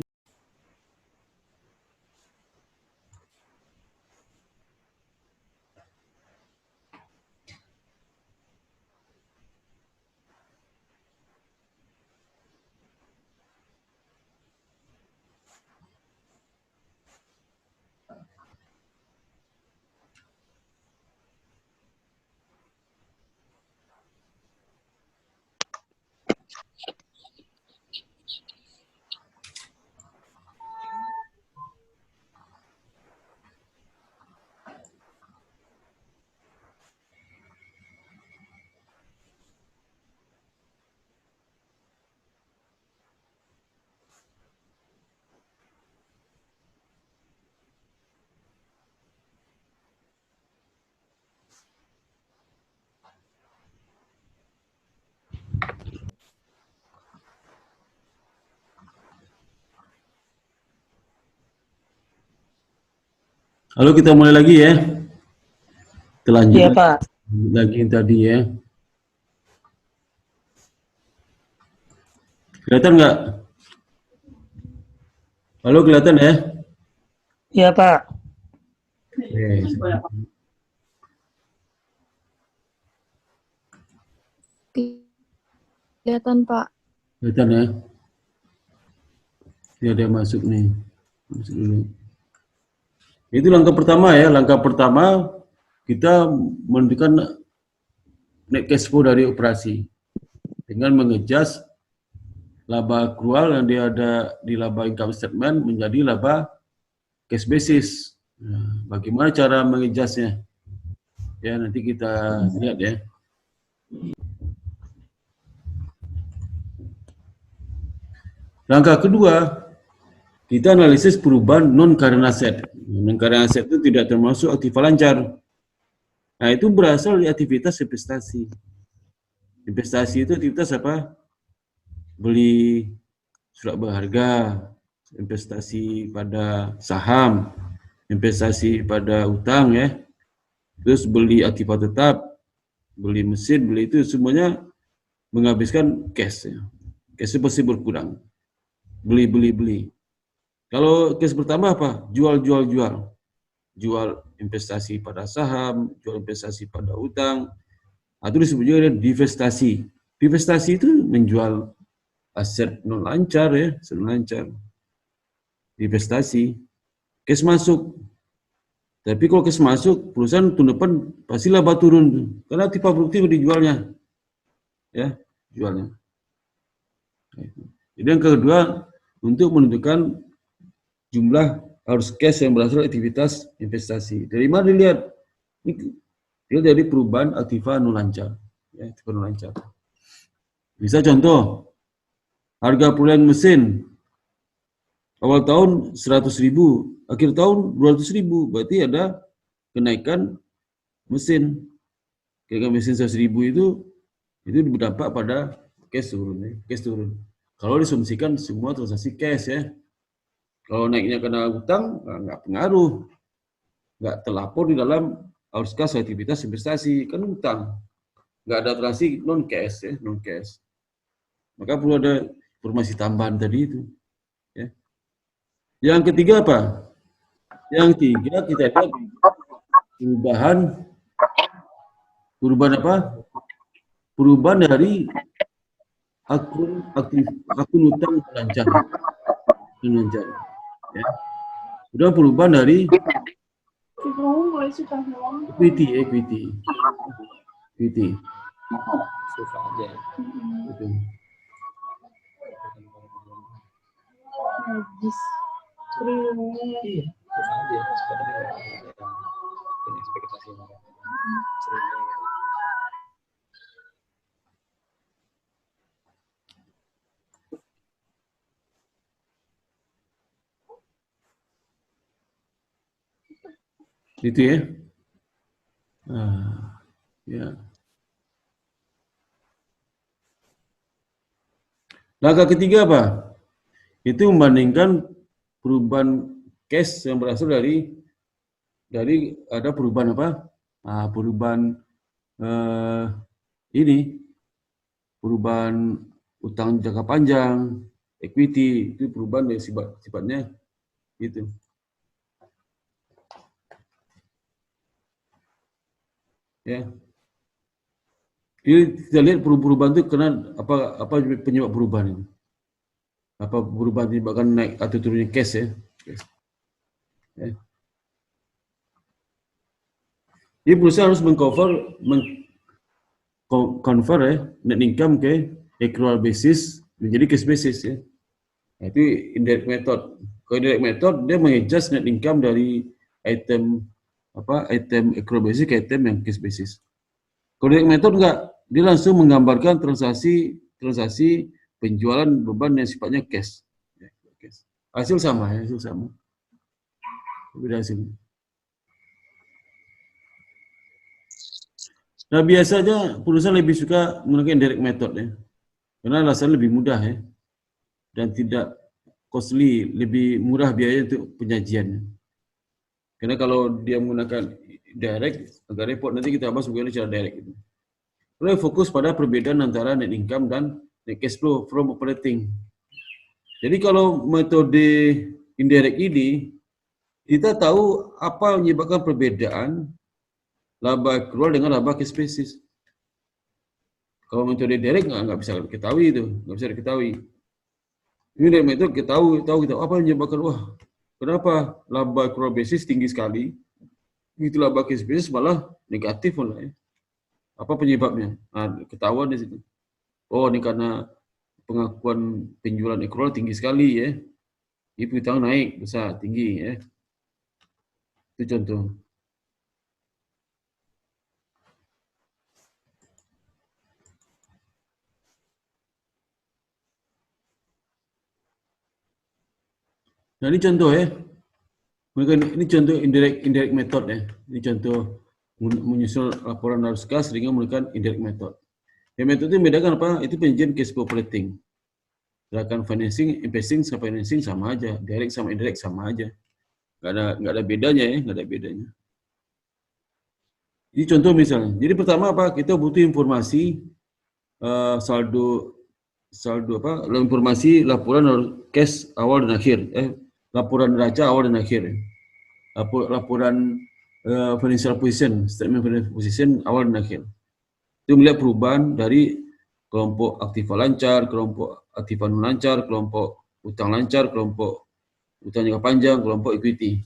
Halo, kita mulai lagi ya. Kita lanjut Iya, Pak. lagi yang tadi ya. Kelihatan nggak? Halo, kelihatan ya? Iya, Pak. Oke. Kelihatan, Pak. Kelihatan ya? Dia ada yang masuk nih. Masuk dulu. Itu langkah pertama ya. Langkah pertama kita menentukan net cash flow dari operasi dengan mengejas laba akrual yang dia ada di laba income statement menjadi laba cash basis. Nah, bagaimana cara mengejasnya? Ya, nanti kita lihat ya. Langkah kedua, kita analisis perubahan non-current asset. Non-current asset itu tidak termasuk aktiva lancar. Nah, itu berasal dari aktivitas investasi. Investasi itu aktivitas apa? Beli surat berharga, investasi pada saham, investasi pada utang ya. Terus beli aktiva tetap, beli mesin, beli itu semuanya menghabiskan cash ya. Cash pasti berkurang. Beli. Kalau case pertama apa? Jual. Jual investasi pada saham, jual investasi pada utang. Itu disebut juga divestasi. Divestasi itu menjual aset non lancar ya, aset non lancar. Divestasi. Case masuk. Tapi kalau case masuk, perusahaan tahun depan pasti laba turun. Karena tipe produktif dijualnya. Ya, jualnya. Jadi yang kedua, untuk menentukan jumlah arus cash yang berasal dari aktivitas investasi. Dari mana dilihat? Ini dari perubahan aktiva non lancar. Ya, aktiva non lancar. Bisa contoh, harga perolehan mesin awal tahun 100.000, akhir tahun 200.000, berarti ada kenaikan mesin. Kenaikan mesin 100.000 itu berdampak pada cash turun. Ya. Cash turun. Kalau disumsikan semua transaksi cash ya. Kalau naiknya karena utang, nggak pengaruh. Nggak terlapor di dalam arus kas aktivitas investasi. Kan utang. Nggak ada transaksi non-cash ya, non-cash. Maka perlu ada informasi tambahan tadi itu. Ya. Yang ketiga apa? Yang ketiga kita lihat perubahan apa? Perubahan dari akun utang lancar. Ya. Sudah perubahan dari equity. Susah aja. Betul. Iya, susah aja. Sebenarnya punya ekspektasi yang sebenarnya. Itu ya. Ya. Langkah ketiga apa? Itu membandingkan perubahan cash yang berasal dari ada perubahan apa? Perubahan perubahan utang jangka panjang, equity, itu perubahan dari sifatnya itu. Ya. Jadi kita lihat perubahan itu karena apa penyebab perubahan itu? Apa perubahan menyebabkan naik atau turunnya cash ya? Ya. Jadi perusahaan harus convert ya, net income ke accrual basis menjadi cash basis ya. Nah, itu indirect method. Kalau indirect method dia mengadjust net income dari item accrual basis ke item yang cash basis. Kalau indirect method enggak, dia langsung menggambarkan transaksi penjualan beban yang sifatnya cash. Hasil sama ya, hasil sama. Beda hasilnya. Nah, biasanya perusahaan lebih suka menggunakan direct method ya. Karena alasan lebih mudah ya. Dan tidak costly, lebih murah biaya untuk penyajiannya. Karena kalau dia menggunakan direct, agak repot. Nanti kita bahas bagaimana cara direct itu. Lalu fokus pada perbedaan antara net income dan net cash flow from operating. Jadi kalau metode indirect ini, kita tahu apa yang menyebabkan perbedaan laba accrual dengan laba cash basis. Kalau metode direct nggak bisa diketahui itu, nggak bisa diketahui. Ini dari metode kita tahu apa yang menyebabkan, kenapa laba accrual basis tinggi sekali, itu laba cash basis malah negatif malah ya. Apa penyebabnya? Nah, ketahuan di situ. Oh, ini karena pengakuan penjualan accrual tinggi sekali ya. Ini piutang naik besar tinggi ya. Itu contoh. Nah, ini contoh ya. Ini contoh indirect method ya. Ini contoh menyusun laporan arus kas dengan menggunakan indirect method. Yang metode itu membedakan apa? Itu penyajian cash flow operating. Gerakan financing, investing sama financing sama aja. Direct sama indirect sama aja. Nggak ada bedanya ya, nggak ada bedanya. Ini contoh misalnya. Jadi pertama apa? Kita butuh informasi saldo apa? Informasi laporan cash awal dan akhir. Laporan neraca awal dan akhir. Laporan financial position, statement financial position awal dan akhir. Itu melihat perubahan dari kelompok aktiva lancar, kelompok aktiva non lancar, kelompok utang lancar, kelompok utang jangka panjang, kelompok equity.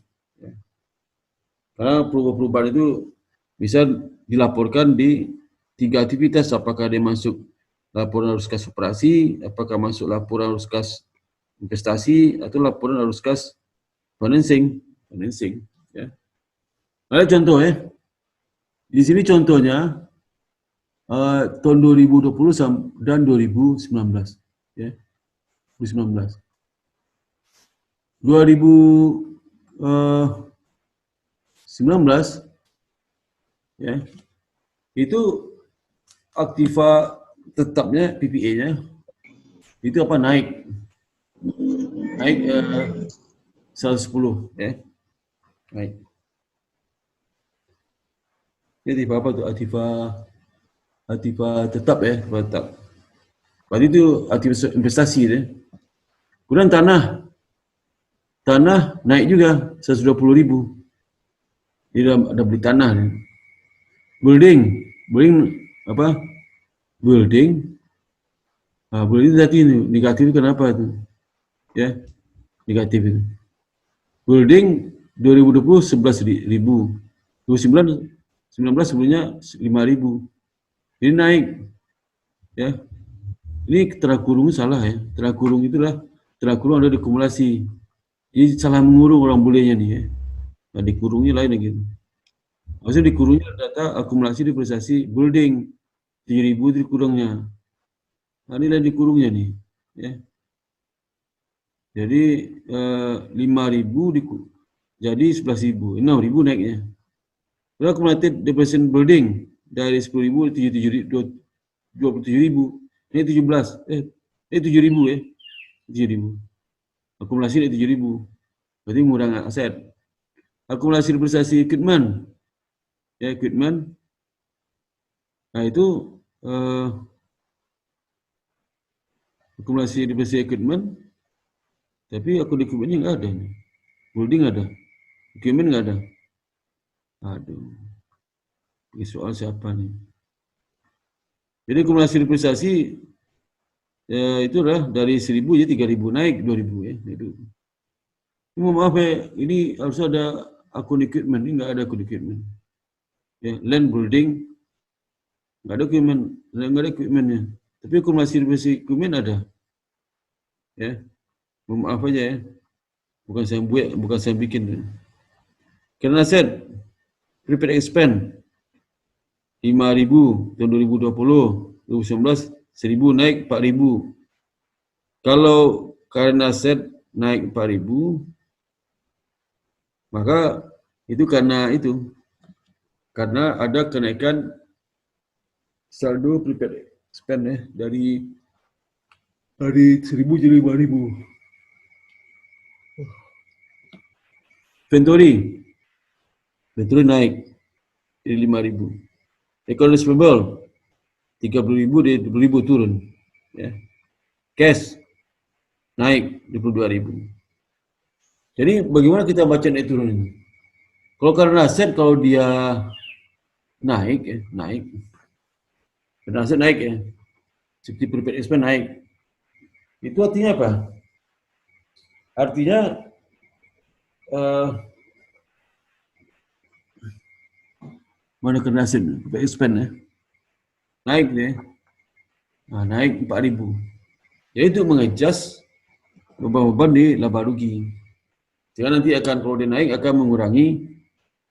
Karena perubahan itu bisa dilaporkan di 3 aktivitas, apakah dia masuk laporan arus kas operasi, apakah masuk laporan arus kas investasi, atau laporan arus kas financing ya. Ada contoh ya. Di sini contohnya tahun 2020 dan 2019 ya. 2019. 2019 ya. Itu aktiva tetapnya PPA-nya itu apa naik 110 ya. Naik. Jadi apa tuh aktiva tetap ya, tetap. Berarti itu aktiva investasi ya. Kemudian tanah naik juga 120.000. Jadi ada beli tanah. Building apa? Building tadi negatif itu kenapa itu? Ya, negatif itu. Building 2020 11.000. 2019 sebelumnya 5.000. Ini naik. Ya. Ini tera kurung salah ya. Tera kurung itulah tera kurung ada dikumulasi. Ini salah mengurung orang bolehnya nih ya. Nah, dikurungnya lain lagi. Maksudnya dikurungnya data akumulasi depresiasi building 7.000 dikurungnya. Nah, ini lain dikurungnya nih. Ya. Jadi 5.000 jadi 11.000. 6.000 naiknya. Lalu akumulatif depreciation building dari 10.000 27.000. Ini 17. 7.000 ya. 7.000. Akumulasi dari 7.000. Berarti mengurangi aset. Akumulasi depresiasi equipment. Ya, equipment. Nah, itu akumulasi depresiasi equipment. Tapi akun equipmentnya nggak ada nih. Building ada. Equipment nggak ada. Aduh. Ini soal siapa nih? Jadi akumulasi depresiasi itu adalah dari 1.000 jadi 3.000 naik 2.000 ya. Itu. Maaf ya, ini harus ada akun equipment, ini nggak ada akun equipment. Ya, land building nggak ada equipment, nggak ada equipmentnya. Tapi akumulasi depresiasi equipment ada. Ya, maaf aja ya, bukan saya buat, bukan saya bikin. Karena aset prepaid expand 5.000 tahun 2020, 2019 1.000 naik 4.000. Kalau karena aset naik 4.000, maka itu karena ada kenaikan saldo prepaid expand ya dari 1.000 jadi 5.000. Inventory Betul naik jadi 5.000. Account receivable 30.000 dari 20.000 turun. Ya. Cash naik 22.000. Jadi bagaimana kita baca naik turun ini? Kalau karena aset kalau dia naik ya, naik. Karena aset naik ya. Seperti prepaid expense naik. Itu artinya apa? Artinya mana kena aset prepaid expense ya. Naik deh. Nah, naik 4.000. Jadi itu mengadjust beban-beban di laba rugi. Sehingga nanti akan kalau dia naik akan mengurangi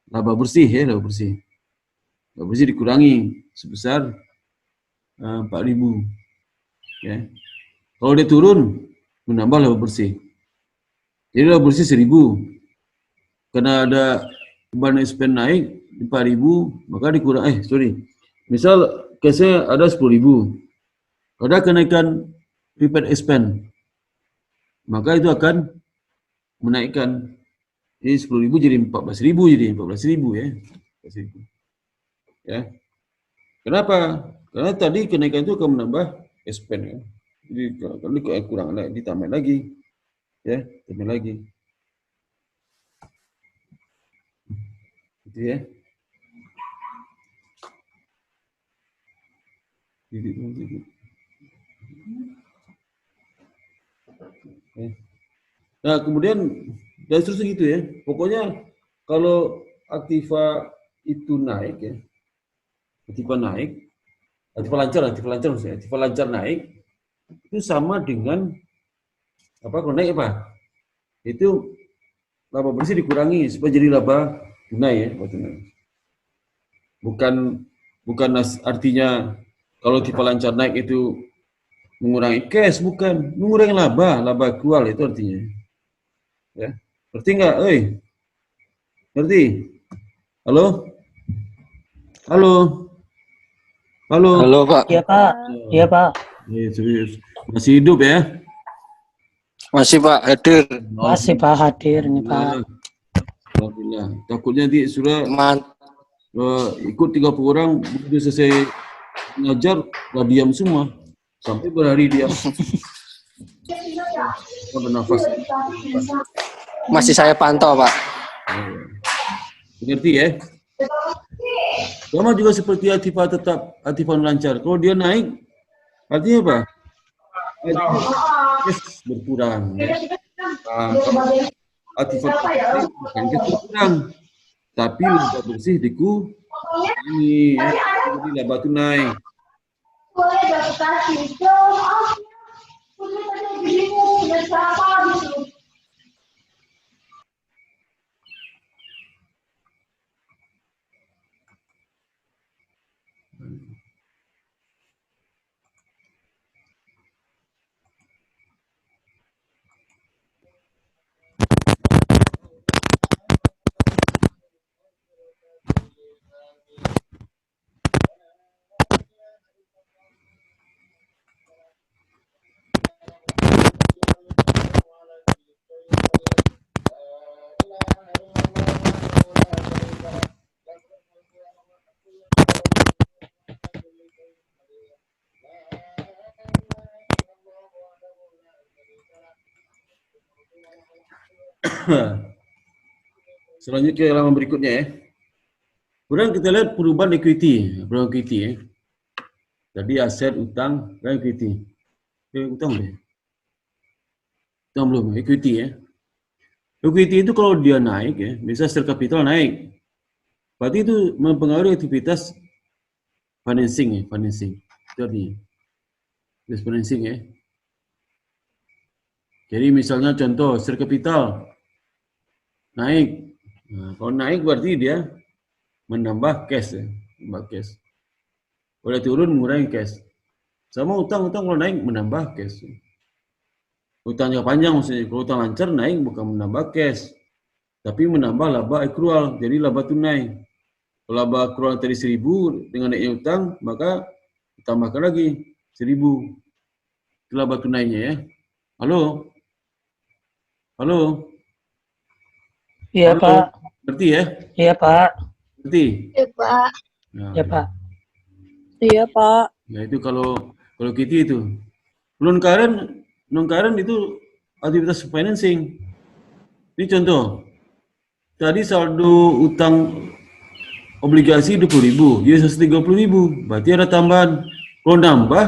laba bersih ya, laba bersih. Laba bersih dikurangi sebesar 4.000. Ya. Kalau dia turun menambah laba bersih. Jadi laba bersih 1.000. Karena ada beban expense naik 4.000, maka dikurang misal case-nya ada 10.000. Ada kenaikan prepaid expense, maka itu akan menaikkan. Jadi 10.000 jadi 14.000 jadi 14.000 ya. 14.000. Ya. Kenapa? Karena tadi kenaikan itu akan menambah expense ya. Jadi kalau kurang ditambah lagi. Ya, tambah lagi. Gitu ya. Jadi. Nah, kemudian dan seterusnya gitu ya. Pokoknya kalau aktiva itu naik ya. Aktiva naik, aktiva lancar maksudnya. Aktiva lancar naik itu sama dengan apa? Kalau naik apa? Itu laba bersih dikurangi supaya jadi laba tunai ya, tunai. Bukan artinya kalau aktiva lancar naik itu mengurangi cash, bukan. Mengurangi laba akrual itu artinya. Ya. Ngerti nggak? Ngerti? Halo? Halo? Halo? Halo, Pak. Iya, Pak. Iya, Pak. Serius. Masih hidup ya? Masih, Pak, hadir. Masih, Pak, hadir nih, Pak. Alhamdulillah. Takutnya nanti sudah ikut 30 orang, begitu selesai ngajar, udah diam semua. Sampai berhari diam. Bernafas. Masih saya pantau, Pak. Ngerti ya? Sama juga seperti aktiva tetap, aktiva lancar. Kalau dia naik, artinya apa? Berkurang. Ya. Aktiva bukan berkurang, tapi laba bersih ini ya. Jadi laba tunai. Selanjutnya ke halaman berikutnya ya. Kemudian kita lihat perubahan equity ya. Jadi aset, utang, dan equity. Utang boleh? Utang belum, equity ya. Equity itu kalau dia naik ya, misalnya share capital naik, berarti itu mempengaruhi aktivitas financing ya, financing. Itu artinya. Financing ya. Jadi misalnya contoh share capital naik. Nah, kalau naik berarti dia menambah cash ya, menambah cash. Kalau turun mengurangi cash. Sama utang kalau naik menambah cash. Utang jangka panjang maksudnya, kalau utang lancar naik bukan menambah cash, tapi menambah laba akrual, jadi laba tunai. Kalau laba akrual tadi 1.000 dengan naiknya utang, maka ditambahkan lagi 1.000. Itu laba tunainya ya. Halo? Halo? Iya, Halo? Pak. Ngerti ya? Iya, Pak. Ngerti? Ya, Pak. Nah, Iya, Pak. Iya, Pak. ya itu kalau kita itu. Non-current itu aktivitas financing. Ini contoh. Tadi saldo utang obligasi 20.000, jadi 130.000. Berarti ada tambahan. Kalau nambah,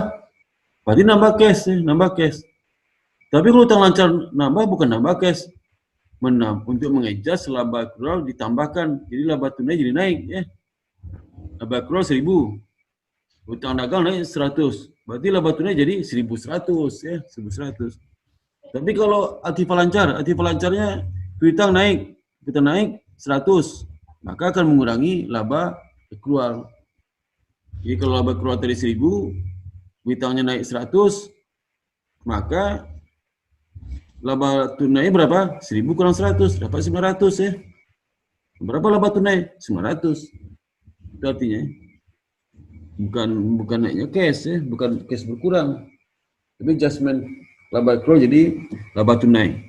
berarti nambah cash. Tapi kalau utang lancar nambah bukan nambah cash. Untuk mengejas laba akrual ditambahkan, jadi laba tunai jadi naik ya. Laba akrual 1.000, utang dagang naik 100, berarti laba tunai jadi 1.100 ya, 1.100. Tapi kalau aktiva lancarnya piutang naik 100, maka akan mengurangi laba akrual. Jadi kalau laba akrual tadi 1.000, piutangnya naik 100, maka laba tunai berapa? 1.000 kurang 100, dapat 900 ya. Berapa laba tunai? 900. Itu artinya bukan naiknya cash ya, bukan cash berkurang. Tapi adjustment laba akrual jadi laba tunai.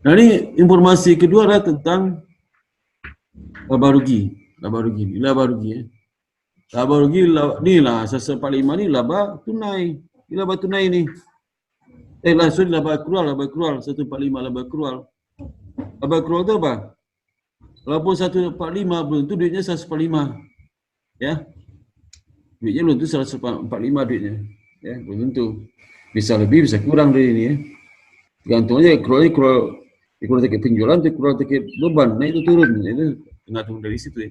Nah, ini informasi kedua adalah tentang laba rugi ya. Laba rugi ini lah 145 ini laba tunai. Ini laba tunai ini. Laba akrual 145 laba akrual. Laba akrual itu apa? Walaupun 145 belum tentu duitnya 145. Ya. Duitnya belum tentu 145 duitnya. Ya, belum tentu. Bisa lebih, bisa kurang dari ini ya. Gantung aja akrual tiket penjualan, akrual tiket beban, nah itu turun. Itu tergantung dari situ ya.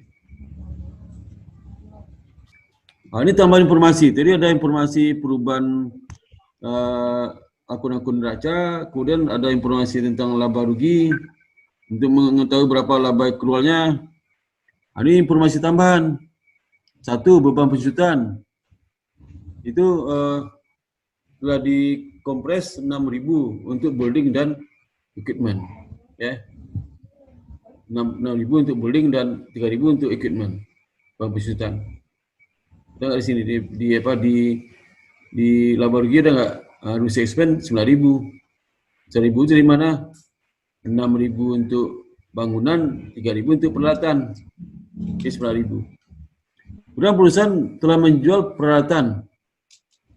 Nah, ini tambahan informasi. Tadi ada informasi perubahan akun-akun neraca, kemudian ada informasi tentang laba rugi untuk mengetahui berapa laba akrualnya. Ini informasi tambahan. 1, beban penjutaan itu telah dikompres 6.000 untuk building dan equipment ya. 6.000 untuk building dan 3.000 untuk equipment beban penjutaan. Kita di sini di laba rugi ada nggak? Harus expand 9.000. 1.000 itu dari mana? 6.000 untuk bangunan, 3.000 untuk peralatan. Oke, 9.000. Kemudian perusahaan telah menjual peralatan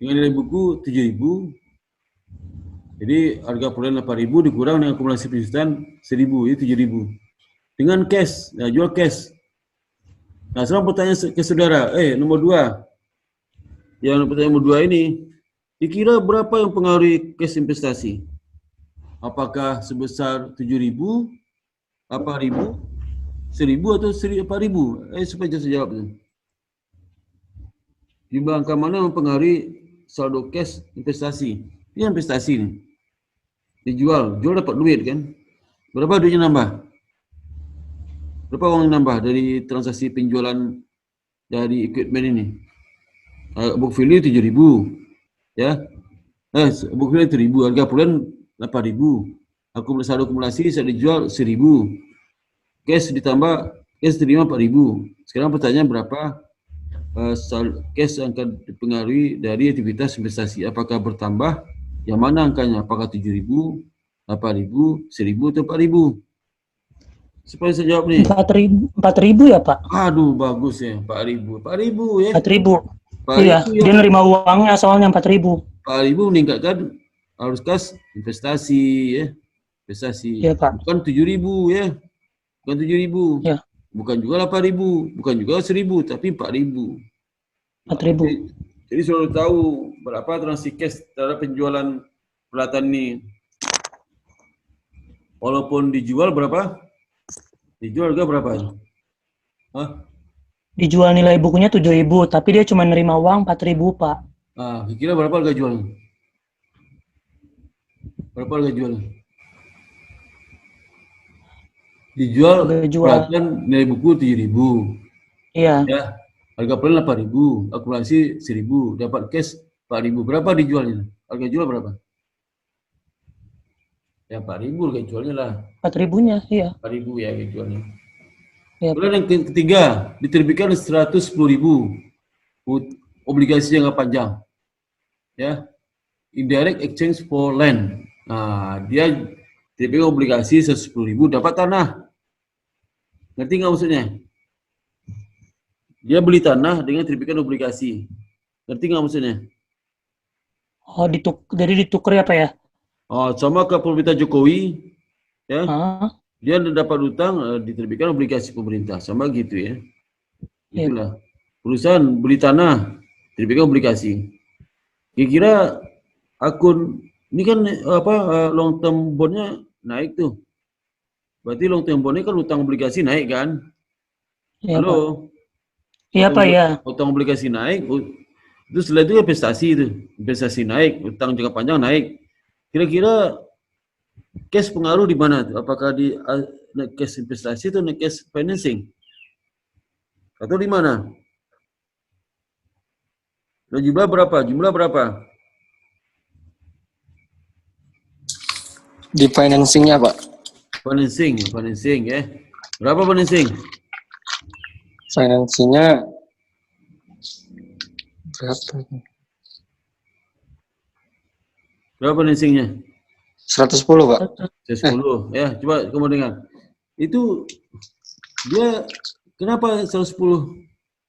dengan nilai buku 7.000. Jadi harga peralatan 8.000 dikurang dengan akumulasi penjualan 1.000, itu 7.000. Dengan cash, jual cash. Nah, sekarang pertanyaan ke saudara, nomor 2. Yang pertanyaan nomor 2 ini, dikira berapa yang pengaruhi cash investasi? Apakah sebesar 7.000, 8.000, 1.000 atau 4.000? Supaya saya jawab tu. Jumlah angka mana yang mempengaruhi saldo cash investasi? Ini investasi ni. Dijual, jual dapat duit kan? Berapa duitnya nambah? Berapa uang yang nambah dari transaksi penjualan dari equipment ini? Book value 7.000. Ya, book value 1.000, harga bulan 8.000, saldo akumulasi saya dijual 1.000, cash ditambah, cash terima 4.000. Sekarang pertanyaan berapa cash yang akan dipengaruhi dari aktivitas investasi? Apakah bertambah? Yang mana angkanya? Apakah 7.000, 8.000, 1.000 atau 4.000? Supaya saya jawab nih. 4.000 ya, Pak? Aduh, bagus ya, 4.000 ya. 4.000. Iya, dia nerima uangnya soalnya 4.000. 4.000 meningkatkan arus kas investasi ya. Investasi. Iya, Pak. Bukan 7.000 ya. Bukan 7.000. Ya. Bukan juga 8.000, bukan juga 1.000, tapi 4.000. 4.000. Jadi selalu tahu berapa transaksi cash terhadap penjualan peralatan ini. Walaupun dijual berapa? Dijual harga berapa? Hah? Dijual nilai bukunya 7.000, tapi dia cuma nerima uang 4.000, Pak. Kira berapa harga jual? Berapa harga jual? Dijual peralatan nilai buku 7.000. Iya. Ya. Harga peralatan 8.000, akumulasi 1.000, dapat cash 4.000. Berapa dijualnya? Harga jual berapa? Ya 4.000 harga jualnya lah. 4.000-nya, iya. 4.000 ya harga jualnya. Ya. Kemudian yang ketiga, diterbitkan 110.000 obligasi jangka panjang. Ya. Indirect exchange for land. Dia terbitkan obligasi 110.000 dapat tanah. Ngerti nggak maksudnya? Dia beli tanah dengan terbitan obligasi. Ngerti nggak maksudnya? Oh, jadi ditukar ya Pak ya? Oh, sama ke pemerintah Jokowi, ya, Ah, dia dapat utang diterbitkan obligasi pemerintah, sama gitu ya. Iya. Itulah. Perusahaan beli tanah, terbitkan obligasi. Kira-kira akun ini kan long term bondnya naik tuh. Berarti long term bondnya kan utang obligasi naik kan? Iya Pak. Halo, Iya Pak ya. utang obligasi naik. Itu setelah itu investasi itu, investasi naik, utang jangka panjang naik. Kira-kira cash pengaruh di mana tuh? Apakah di cash investasi atau cash financing? Atau di mana? Dan jumlah berapa? Jumlah berapa? Di financingnya Pak. Financing ya. Berapa financing? Financingnya berapa? Berapa financingnya? 110 Pak. 10 ya. Coba kamu dengar. Itu dia kenapa 110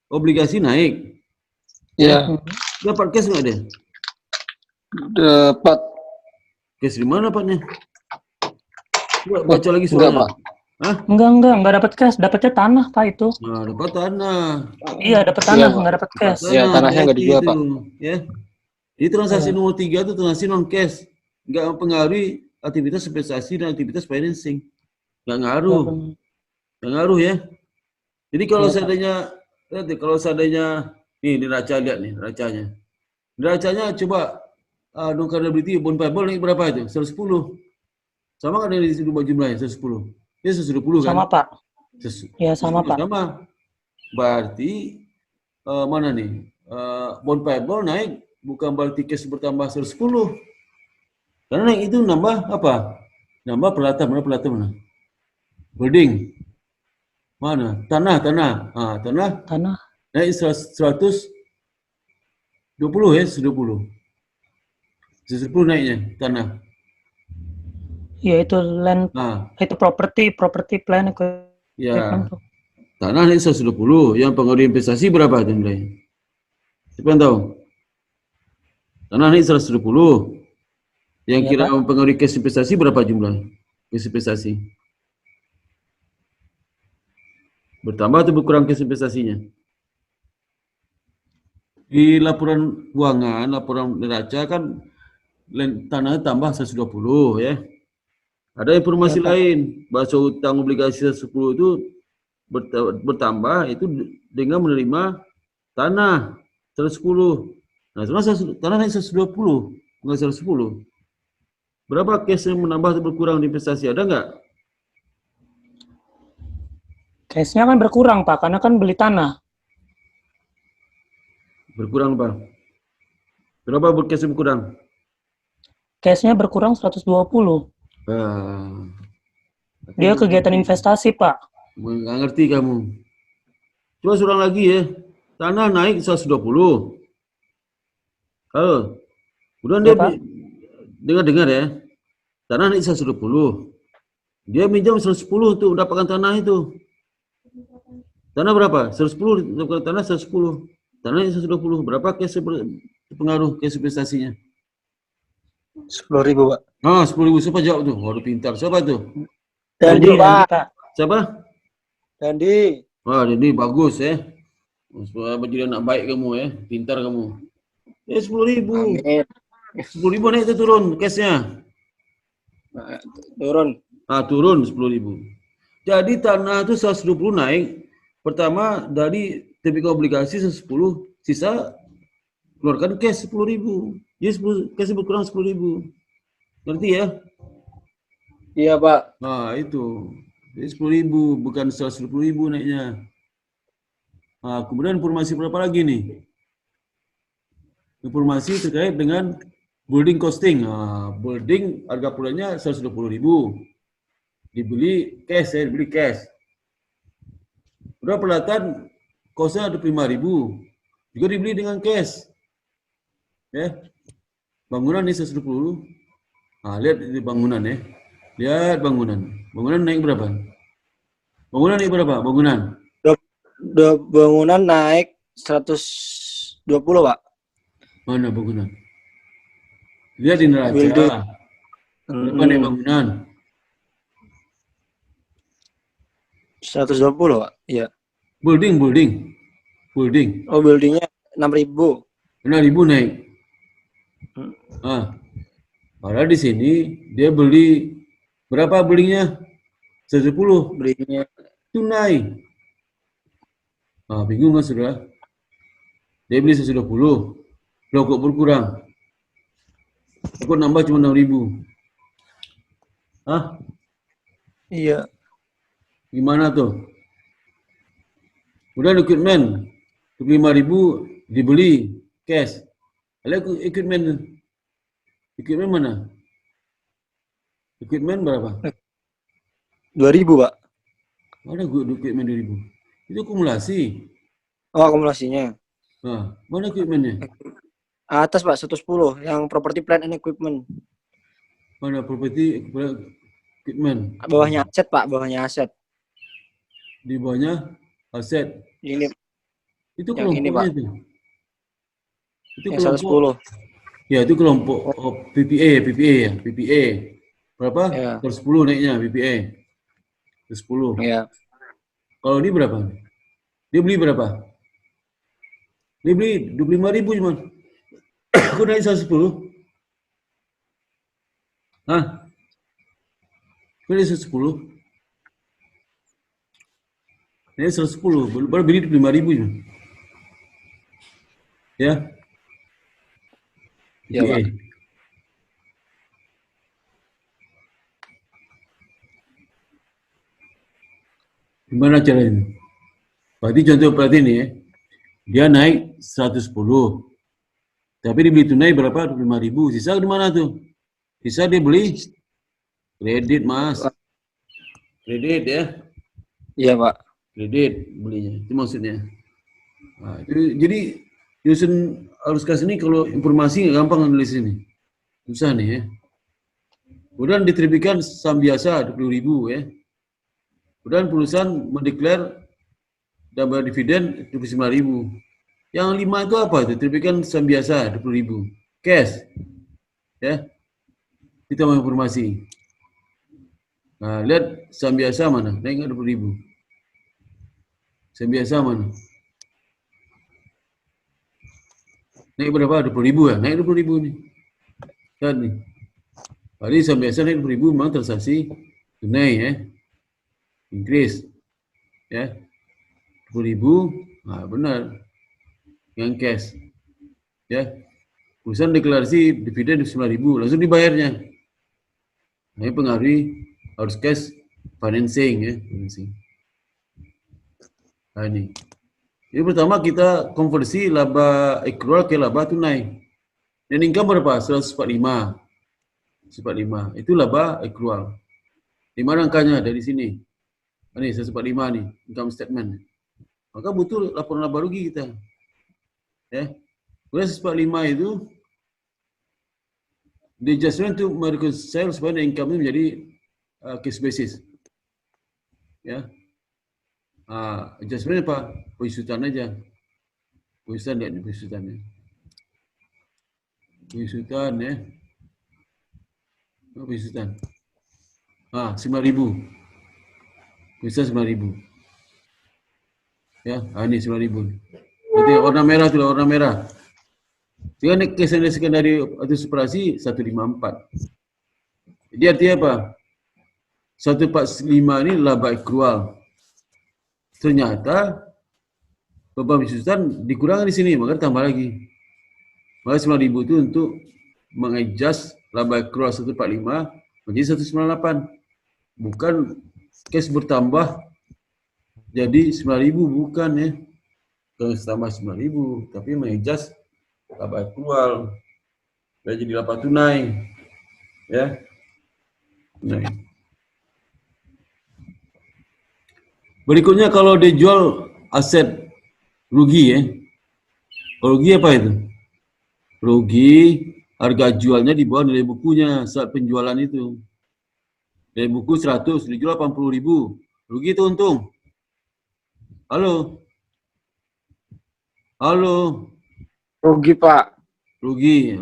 obligasi naik? Iya. Dapat cash nggak dia? Dapat. Cash di mana dapatnya? Coba baca lagi Enggak soalnya. Pak. Hah? Enggak dapat cash, dapatnya tanah Pak itu. Nah, dapat tanah. Iya, dapat tanah, Pak. enggak dapat cash. Iya, tanahnya nggak dijual, itu, Pak. Ya. Di transaksi nomor 3 itu transaksi non cash. Nggak mempengaruhi aktivitas investasi dan aktivitas financing. Nggak ngaruh. Nggak ngaruh ya. Jadi kalau seandainya nih neraca, lihat nih neracanya. Neracanya coba non creditability bond payable naik berapa itu? 110. Sama kan dari situ jumlahnya 110. Ya 110 kan? Sama Pak. Ya sama Pak. Sama. Berarti mana nih? Bond payable naik bukan berarti cash bertambah 110. Karena naik itu nambah apa? Nambah peralatan. Mana peralatan mana? Building. Mana? Tanah. Tanah. Naik 120 ya, 120. 110 naiknya tanah. Ya itu land, itu property plan ya. Tanah naik 120, yang pengaruh investasi berapa itu nilai? Siapa yang tahu? Tanah naik 120. Yang Ya, kira Pak. mempengaruhi cash investasi berapa jumlah? Cash investasi. Bertambah atau berkurang cash investasinya? Di laporan keuangan, laporan neraca kan tanah tambah 120 ya. Ada informasi lain, bahasa utang obligasi 110 itu bertambah itu dengan menerima tanah 110. Nah, tanah naik 120, bukan 110. Berapa cash yang menambah atau berkurang di investasi? Ada nggak? Cashnya kan berkurang Pak, karena kan beli tanah. Berkurang Pak. Berapa cash yang berkurang? Cashnya berkurang 120. Dia kegiatan investasi Pak. Nggak ngerti kamu. Coba ulang lagi ya. Tanah naik 120. Halo. Udah dia dengar ya. Tanah naik 120. Dia minjam 110 untuk mendapatkan tanah itu. Tanah berapa? 110 dapatkan tanah 110. Tanah 120. Berapa cash pengaruh cash investasinya? 10.000 Pak. 10.000. Siapa jawab tuh? Waduh pintar. Siapa tuh? Dandi Pak. Siapa? Dandi. Wah, Dandi bagus ya. Jadi anak baik kamu ya. Pintar kamu. 10.000. 10.000 naik itu turun cashnya. Turun. Turun 10.000. Jadi tanah itu 120 naik. Pertama dari terbitkan obligasi 110, sisa keluarkan cash 10.000. Jadi cash berkurang 10.000. Ngerti ya? Iya Pak. Nah itu. Jadi 10.000 bukan 120.000 naiknya. Kemudian informasi berapa lagi nih? Informasi terkait dengan building costing. Building harga pulangnya 120.000. Dibeli cash ya, dibeli cash. Udah peralatan kosnya ada 5.000. Juga dibeli dengan cash. Ya. Bangunan ini 120. Lihat di bangunan ya. Lihat bangunan. Bangunan naik berapa? Bangunan naik berapa? Bangunan? Bangunan naik 120, Pak. Mana bangunan? Lihat di neraca. Building. Berapa naik bangunan? 120, Pak. Iya. Building. Oh, buildingnya 6.000. 6.000 naik. Padahal di sini dia beli berapa belinya? 110. Belinya Tunai. Bingung kan saudara? Dia beli 120. Loh kok berkurang? Kok nambah cuma 6.000? iya. Gimana tuh? Udah equipment 25.000 dibeli cash. Lalu equipment mana? Equipment berapa? 2.000, Pak. Mana equipment 2.000? Itu akumulasi. Oh, akumulasinya. Mana equipmentnya? Atas, Pak, 110 yang property plant and equipment. Mana property equipment? Bawahnya aset, Pak, bawahnya aset. Di bawahnya aset. Ini Itu yang ini, Pak. kelompoknya itu. Itu yang kelompok. 110. Ya, itu kelompok PPA ya. PPA. Berapa? Ya. 110 naiknya PPA. 110. Iya. Kalau ini berapa? Dia beli berapa? Dia beli 25.000 cuma. Aku naik 110. Aku naik 110. Naik 110. Baru beli 25.000 cuma. Ya. Iya, Pak. Gimana caranya? Berarti nih ya. Dia naik 110. Tapi dibeli tunai berapa? 25.000. Sisa di mana tuh? Sisa dia beli kredit, Mas. Kredit ya. Iya, Pak. Kredit belinya. Itu maksudnya. Jadi Yusun harus kasih ini kalau informasi nggak gampang nulis ini. Susah nih ya. Kemudian diterbitkan saham biasa 20.000 ya. Kemudian perusahaan mendeklar dan bayar dividen 29.000. Yang 5 itu apa itu? Terbitkan saham biasa 20.000. Cash. Ya. Kita mau informasi. Nah, lihat saham biasa mana? Naik nggak 20.000? Saham biasa mana? Naik berapa? 20.000 ya? Naik 20.000 nih. Lihat nih. Tadi saham biasa naik 20.000 memang transaksi tunai ya. Increase. Ya. 20.000. Nah, benar. Yang cash. Ya. Perusahaan deklarasi dividen 9.000. Langsung dibayarnya. Nah, ini pengaruhi harus cash financing ya. Financing. Nah, ini. Jadi pertama kita konversi laba accrual ke laba tunai. Dan income berapa? 145. 145. Itu laba accrual. Di mana angkanya? Dari sini. Ini 145 nih, income statement. Maka butuh laporan laba rugi kita. Ya. Kemudian 145 itu the adjustment to reconcile supaya income menjadi cash basis. Ya. Adjustment apa? Pengusutan aja. Pengusutan lihat nih pengusutannya. Pengusutan ya. Pengusutan. 9.000. Pengusutan 9.000. Ya, ini 9.000. Berarti warna merah itu warna merah. Jika cash secondary atau superasi 154. Jadi artinya apa? 145 ini laba accrual. Ternyata beban pengusutan dikurangkan di sini, maka tambah lagi. Maka 9.000 itu untuk mengadjust laba accrual 145 menjadi 198. Bukan cash bertambah jadi 9.000, bukan ya. Bukan tambah 9.000, tapi mengadjust laba accrual. Jadi laba tunai. Ya. Tunai. Berikutnya kalau dia jual aset rugi ya. Kalau rugi apa itu? Rugi harga jualnya di bawah nilai bukunya saat penjualan itu. Nilai buku 100, dijual 80.000. Rugi itu untung. Halo. Halo. Rugi, Pak. Rugi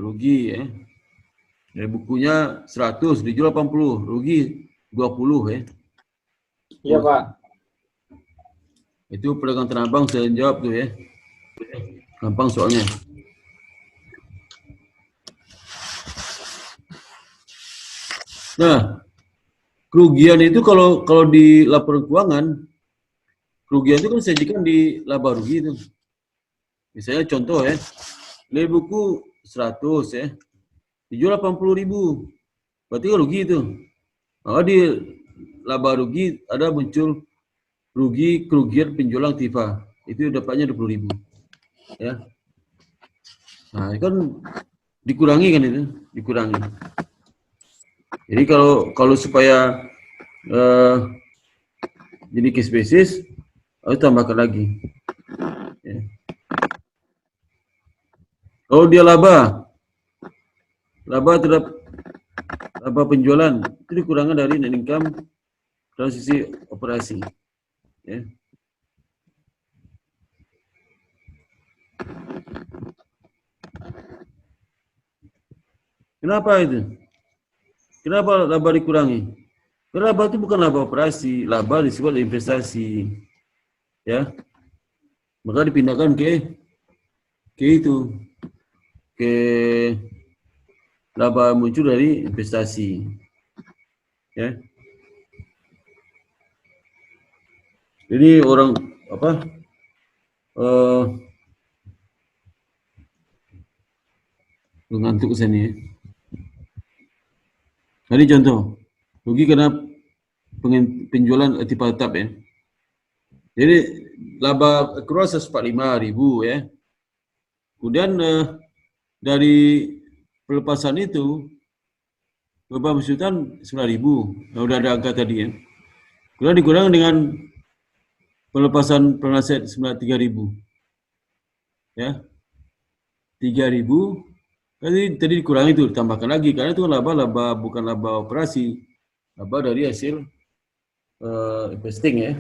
ya. Dari bukunya 100, dijual 80, rugi 20 ya. Iya, Pak. Itu pedagang Tanah Abang saya jawab tuh ya. Gampang soalnya. Nah, kerugian itu kalau di laporan keuangan, kerugian itu kan disajikan di laba rugi itu. Misalnya contoh ya, dari buku 100 ya, dijual 80.000, berarti kan rugi itu. Maka di laba rugi ada muncul kerugian penjualan aktiva, itu dapatnya 20.000 ya. Nah itu kan dikurangi kan itu, dikurangi. Jadi kalau supaya jadi case basis harus tambahkan lagi ya. Kalau dia laba terhadap laba penjualan itu dikurangkan dari net income transisi operasi ya. Kenapa itu? Kenapa laba dikurangi? Karena laba itu bukan laba operasi, laba disebut investasi ya. Maka dipindahkan ke laba muncul dari investasi ya. Jadi orang apa ngantuk kesini ya. Tadi contoh rugi karena penjualan aktiva tetap ya. Jadi laba akrual 145.000 ya. Kemudian dari pelepasan itu laba besutan 9.000. Nah, udah ada angka tadi ya. Kemudian dikurang dengan pelepasan penasehat 3.000. Ya. 3.000. Tadi dikurangi itu, ditambahkan lagi karena itu laba bukan laba operasi, laba dari hasil investing ya.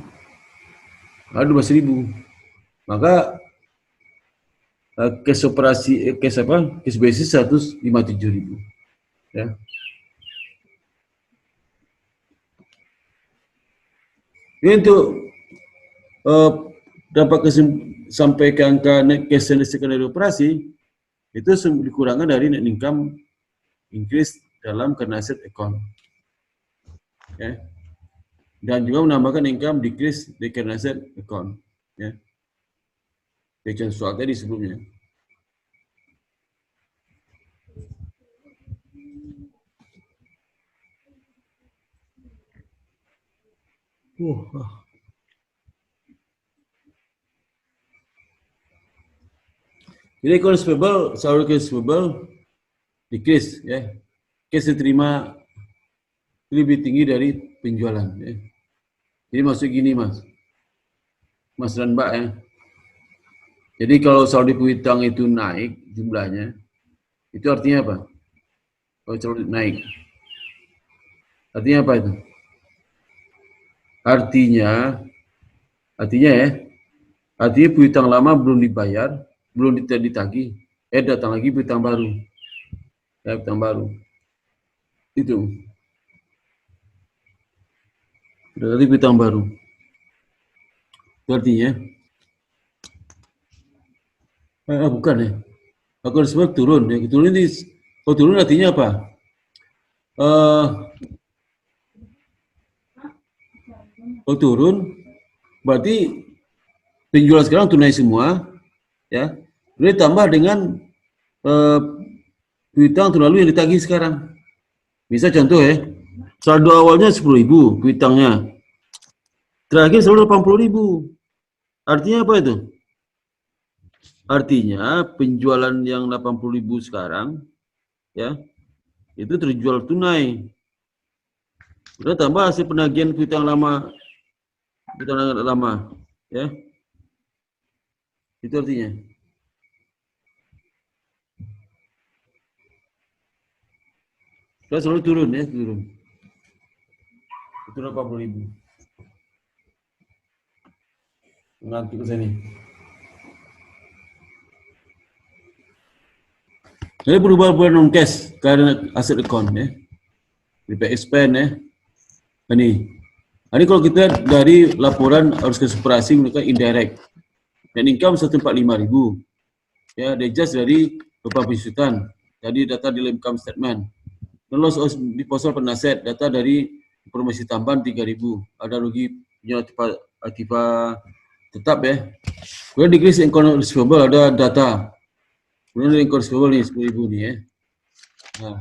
Ada 12.000. Maka case operasi case basis 157.000 ya. Ini untuk dapat sampai ke angka net cash secondary operasi itu dikurangkan dari net income increase dalam current asset account ya. Dan juga menambahkan income decrease di current asset account ya. Section soal tadi sebelumnya. Jadi accounts payable, salary accounts payable decrease ya. Cash diterima lebih tinggi dari penjualan ya. Jadi maksud gini Mas dan Mbak ya. Jadi kalau saldo piutang itu naik jumlahnya, itu artinya apa? Kalau saldo naik, artinya apa itu? Artinya piutang lama belum dibayar, belum ditagih, datang lagi piutang baru, ya piutang baru. Itu. Berarti piutang baru. Itu artinya, bukan ya. Aku disebut turun. Ya, turun ini, kalau turun artinya apa? Kalau turun, berarti penjualan sekarang tunai semua, ya. Kemudian tambah dengan piutang tahun lalu yang ditagih sekarang. Bisa contoh ya, saldo awalnya 10.000 piutangnya, terakhir saldo 80.000. Artinya apa itu? Artinya penjualan yang 80.000 sekarang, ya, itu terjual tunai. Udah tambah hasil penagihan piutang lama, ya. Itu artinya. Kita selalu turun ya, turun. Itu 80.000. Ngantuk ke sini. Jadi perubahan non-cash karena aset account ya. Repair expand ya. Ini kalau kita dari laporan arus kas operasi menggunakan indirect. Dan income 145.000. Ya, adjust dari beberapa pisutan. Tadi data di income statement. Dan loss disposal penaset, data dari informasi tambahan 3.000. Ada rugi punya aktiva tetap ya. Kemudian decrease in account receivable ada data. Kemudian account receivable nih 10.000 nih ya. Nah,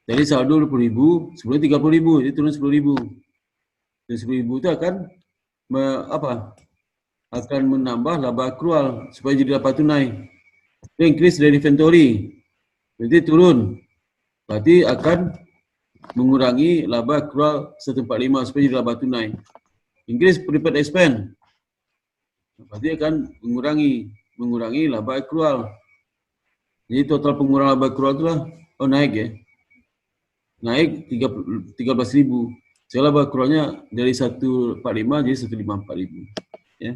dari saldo 20.000, sebelum 30.000, jadi turun 10.000. Dan 10.000 itu akan akan menambah laba akrual supaya jadi laba tunai. Increase dari inventory, berarti turun. Berarti akan mengurangi laba akrual 145 supaya jadi laba tunai. Increase prepaid expense, berarti akan mengurangi laba akrual. Jadi total pengurangan laba akrual itulah naik ya. Naik 13.000. Saya laba akrualnya dari 145 jadi 154.000 ya.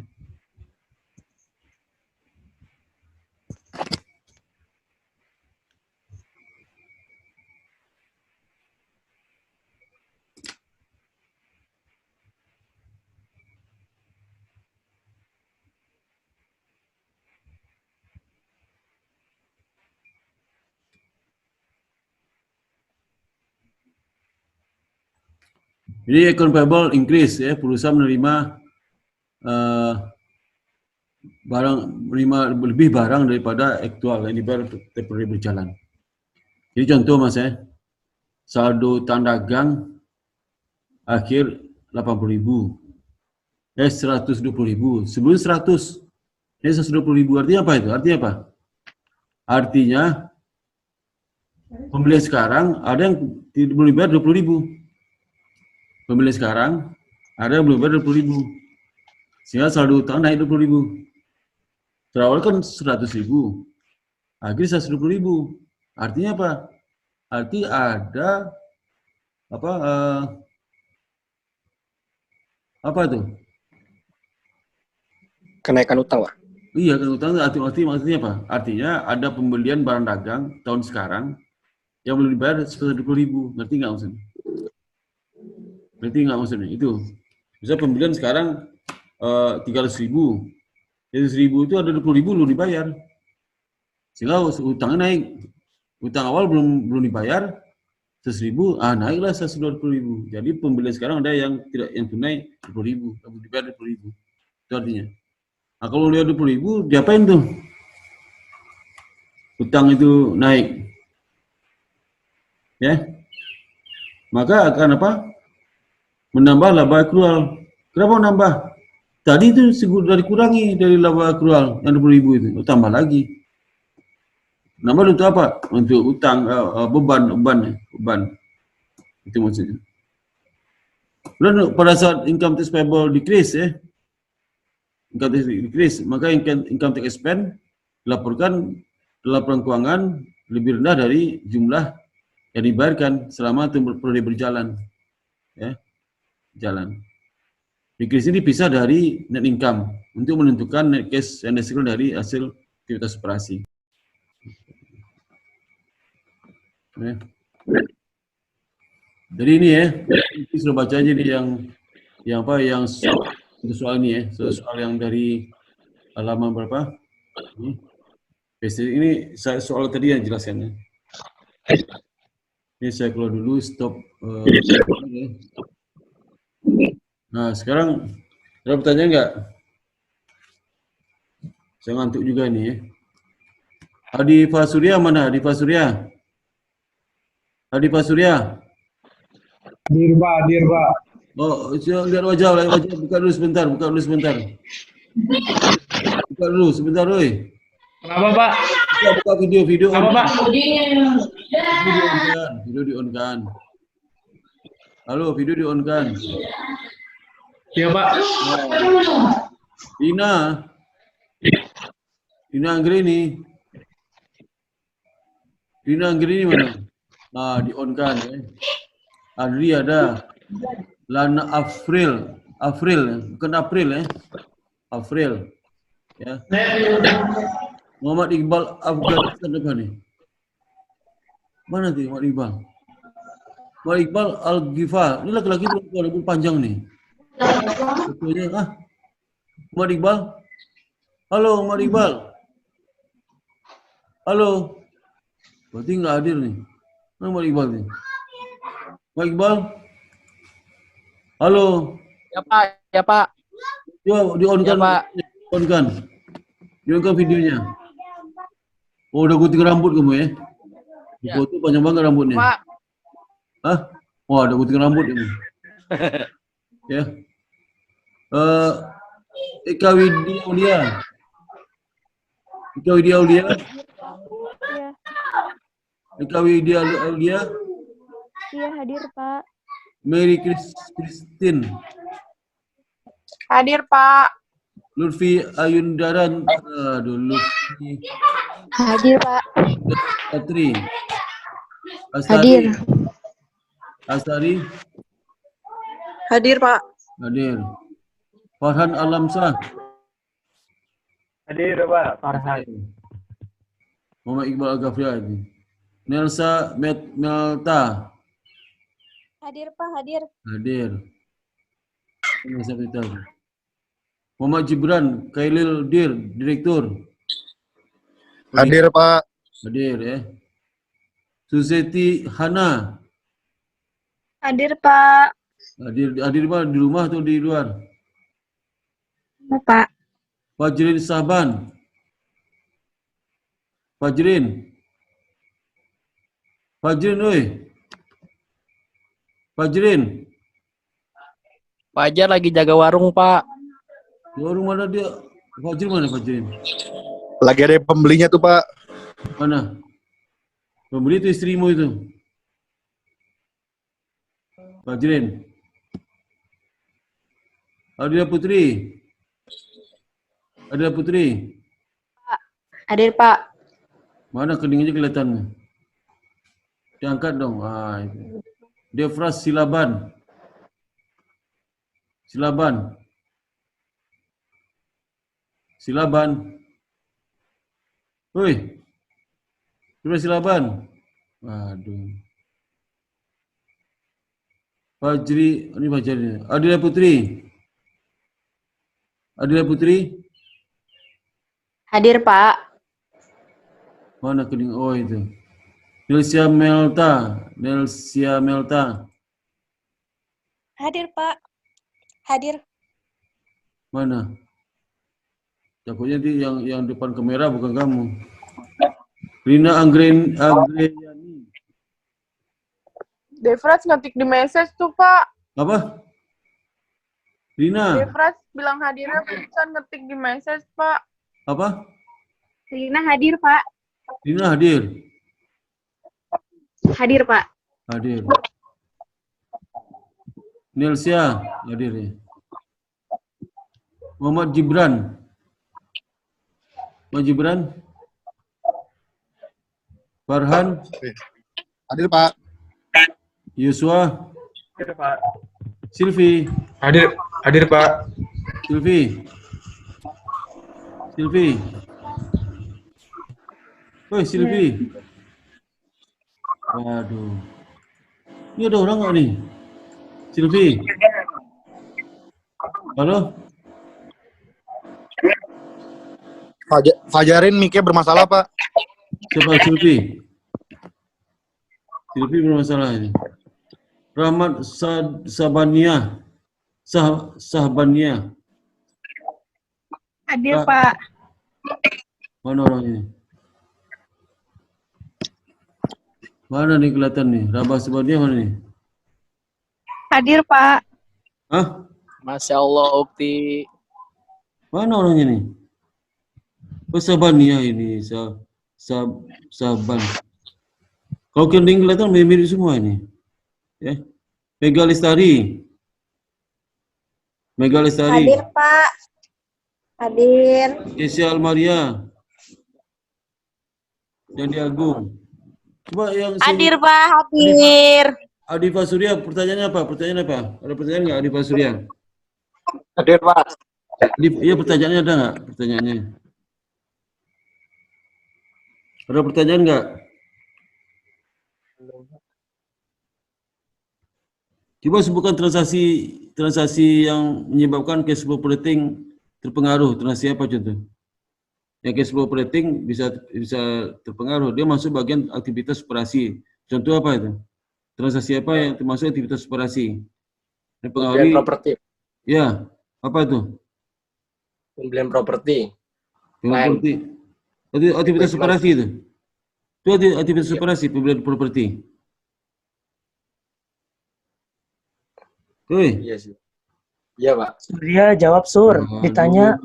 Jadi account payable increase ya, perusahaan menerima lebih barang daripada aktual yang dibayar temporary berjalan. Jadi contoh mas ya, saldo utang dagang akhir 80.000, 120.000, sebelum 100, ini 120.000 artinya apa itu? Artinya apa? Artinya pembeli sekarang ada yang belum dibayar 20.000. Pembeli sekarang ada yang belum bayar 20.000, sehingga saldo utang naik 20.000. Terawal kan 100.000, akhirnya 120.000. Artinya apa? Arti ada apa tuh? Kenaikan utang, Pak. Iya, kan utang artinya apa? Artinya ada pembelian barang dagang tahun sekarang yang belum dibayar 120.000. Ngerti nggak maksudnya? Berarti nggak maksudnya itu. Bisa pembelian sekarang 300.000, 100.000 itu ada 20.000 belum dibayar, sehingga utangnya naik. Utang awal belum dibayar 100.000, naiklah 120.000. Jadi pembelian sekarang ada yang tunai 20.000, belum dibayar 20.000. Itu artinya. Nah kalau dia 20.000, diapain tuh? Utang itu naik, ya. Maka akan apa? Menambah laba akrual. Kenapa menambah? Tadi itu sudah dikurangi dari laba akrual yang 20.000 itu, tambah lagi. Nambah untuk apa? Untuk utang, beban. Itu maksudnya. Dan pada saat income tax payable decrease ya, income tax decrease, maka income tax expense dilaporkan laporan keuangan lebih rendah dari jumlah yang dibayarkan selama periode berjalan. Ya. Jalan. Decrease ini dipisah dari net income untuk menentukan net cash yang dihasilkan dari hasil aktivitas operasi. Ya. Jadi ini ya, sudah baca aja nih yang soal ini ya, soal yang dari halaman berapa? Ini soal tadi yang jelaskan ya. Ini saya keluar dulu, stop. Nah sekarang ada pertanyaan nggak? Saya ngantuk juga nih ya. Adi Fasurya mana? Adi Fasurya? Dirba. Oh, lihat wajah, buka dulu sebentar. Buka dulu sebentar, Roy. Kenapa, Pak? Buka video. Kenapa, Pak? Video di-on-kan. Halo, video di-on-kan. Iya, Pak. Dina Anggreni. Dina Anggreni mana? Nah, di-on-kan ya. Adri ada. Lana April, bukan April ya. Afril. Ya. Muhammad Iqbal Afghanistan apa nih? Mana tuh Muhammad Iqbal? Muhammad Iqbal Al-Ghifar. Ini laki-laki perempuan panjang nih. Betulnya Muhammad Iqbal. Halo Muhammad Iqbal. Halo. Berarti nggak hadir nih. Mana Muhammad Iqbal nih? Muhammad Iqbal. Halo. Ya Pak, ya Pak. Coba di-on-kan. Ya, Pak. On-kan. Di-on-kan videonya. Oh, udah gunting rambut kamu ya? Di Ya. foto panjang banget rambutnya. Pak. Hah? Wah, udah gunting rambut kamu. Ya. Eka Widya Aulia. Eka Widya Aulia. Iya, Eka Widya Aulia. iya hadir Pak. Mary Christine. Hadir, Pak. Lutfi Ayundaran. Aduh, Lutfi. Hadir Pak. Satri. Hadir. Asari. Hadir, Pak. Hadir. Farhan Alamsah. Hadir Pak, Farhan. Muhammad Iqbal Al-Ghafri. Nelsa Melta. Hadir Pak, hadir. Hadir. Nelsa Melta. Muhammad Gibran Khailil Dir, Direktur. Hadir Pak. Hadir ya. Suseti Hana. Hadir, Pak. Hadir mana? Di rumah atau di luar? Pak. Fajrin Sahban. Fajrin, oi. Fajrin. Fajar lagi jaga warung, Pak. Di warung mana dia? Fajrin mana Fajrin? Lagi ada pembelinya tuh Pak. Mana? Pembeli itu istrimu itu. Fajrin. Adila Putri. Adila Putri. Hadir, Pak. Mana keningnya kelihatan? Diangkat dong. Ah, itu. Devras Silaban. Silaban. Silaban. Woi. Devras Silaban. Waduh. Fajri, ini Fajri. Adila Putri. Adila Putri. Hadir, Pak. Mana kening? Oh itu. Nelsia Melta. Nelsia Melta. Hadir Pak. Hadir. Mana? Takutnya di yang depan kamera bukan kamu. Rina Angreni. Devras ngetik di message tuh, Pak. Apa? Rina. Devras bilang hadirnya barusan ngetik di message, Pak. Apa? Rina hadir Pak. Rina hadir. Hadir Pak. Hadir. Nelsia hadir ya. Muhammad Gibran. Muhammad Gibran. Farhan. Hadir Pak. Yuswa. Hadir Pak. Silvi. Hadir Pak. Silvi. Woi Silvi. Waduh. Ini ada orang nggak nih? Silvi. Halo? Fajarin mic-nya bermasalah Pak. Siapa Silvi? Silvi bermasalah ini. Rahmat Sabania. Sahbania. Hadir, Pak. Pak. Mana orang ini? Mana nih kelihatan nih? Rabah Sabania mana nih? Hadir, Pak. Hah? Masya Allah, Ukti. Mana orangnya nih? Oh Sabania ini. Saban. Kalau kening kelihatan mirip semua ini. Ya. Mega Lestari. Hadir Pak. Hadir. Kesia Almaria. Jadi Agung. Coba yang Hadir Pak, hadir. Adifa Surya, pertanyaannya apa? Ada pertanyaan nggak Adifa Surya? Hadir Pak. Iya, pertanyaannya ada nggak? Pertanyaannya. Ada pertanyaan nggak? Coba sebutkan transaksi yang menyebabkan cash flow operating terpengaruh. Transaksi apa contoh? Yang cash flow operating bisa terpengaruh. Dia masuk bagian aktivitas operasi. Contoh apa itu? Transaksi apa yang termasuk aktivitas operasi? Yang Pembelian pengaruhi, properti. ya, apa itu? Pembelian properti. Properti. Itu aktivitas operasi itu. Itu aktivitas operasi pembelian properti. Oke. Iya sih. Iya, Pak. Surya jawab Sur. Ditanya.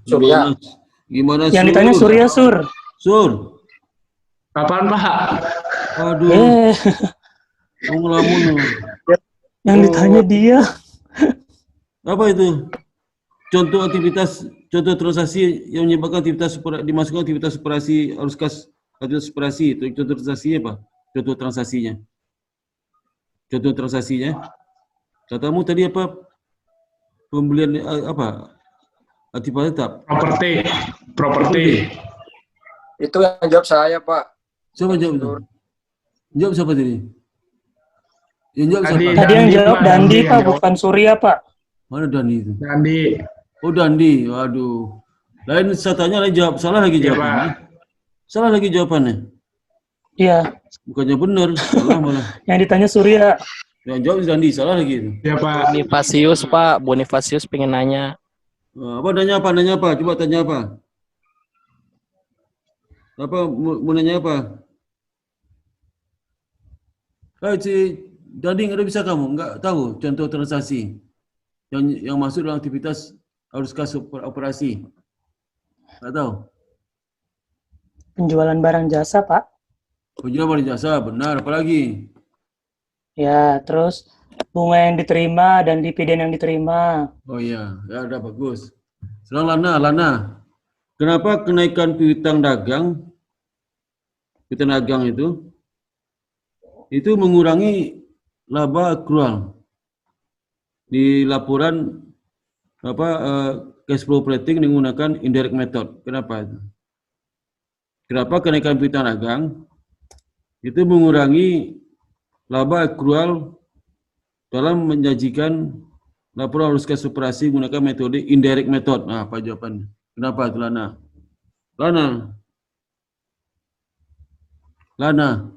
Surya. Gimana Yang ditanya Surya Sur. Sur. Kapan Pak? Aduh. Ngelamun. Yang ditanya dia. Apa itu? Contoh transaksi yang menyebabkan dimasukkan aktivitas operasi arus kas aktivitas operasi. Itu contoh transaksinya apa? Contoh transaksinya. Katamu tadi apa? Pembelian apa? Aktivitas tetap. Properti. Itu yang jawab saya, Pak. Siapa jawab itu? Jawab siapa tadi? Yang jawab siapa? Tadi yang jawab Dandi, Pak, bukan Surya, Pak. Mana Dandi itu? Dandi. Oh, Dandi. Waduh. Lain saya tanya lagi jawab salah lagi jawabannya. Salah lagi jawabannya. Iya. Bukannya benar, salah malah. Yang ditanya Surya. Yang jawab Dandi, salah lagi itu. Ya Pak. Bonifasius, Pak. Bonifasius pengen nanya. Apa nanya apa? Coba tanya apa? Apa mau nanya apa? Si Dandi ada bisa kamu nggak tahu contoh transaksi yang masuk dalam aktivitas arus kas operasi? Nggak tahu. Penjualan barang jasa, Pak. Penjualan barang jasa, benar. Apalagi? Ya, terus bunga yang diterima dan dividen yang diterima. Oh iya, ya udah bagus. Sekarang Lana. Kenapa kenaikan piutang dagang itu mengurangi laba akrual di laporan cash flow operating menggunakan indirect method? Kenapa itu? Kenapa kenaikan piutang dagang itu mengurangi laba akrual dalam menyajikan laporan arus kas operasi menggunakan metode indirect method? Nah, apa jawabannya? Kenapa itu, Lana?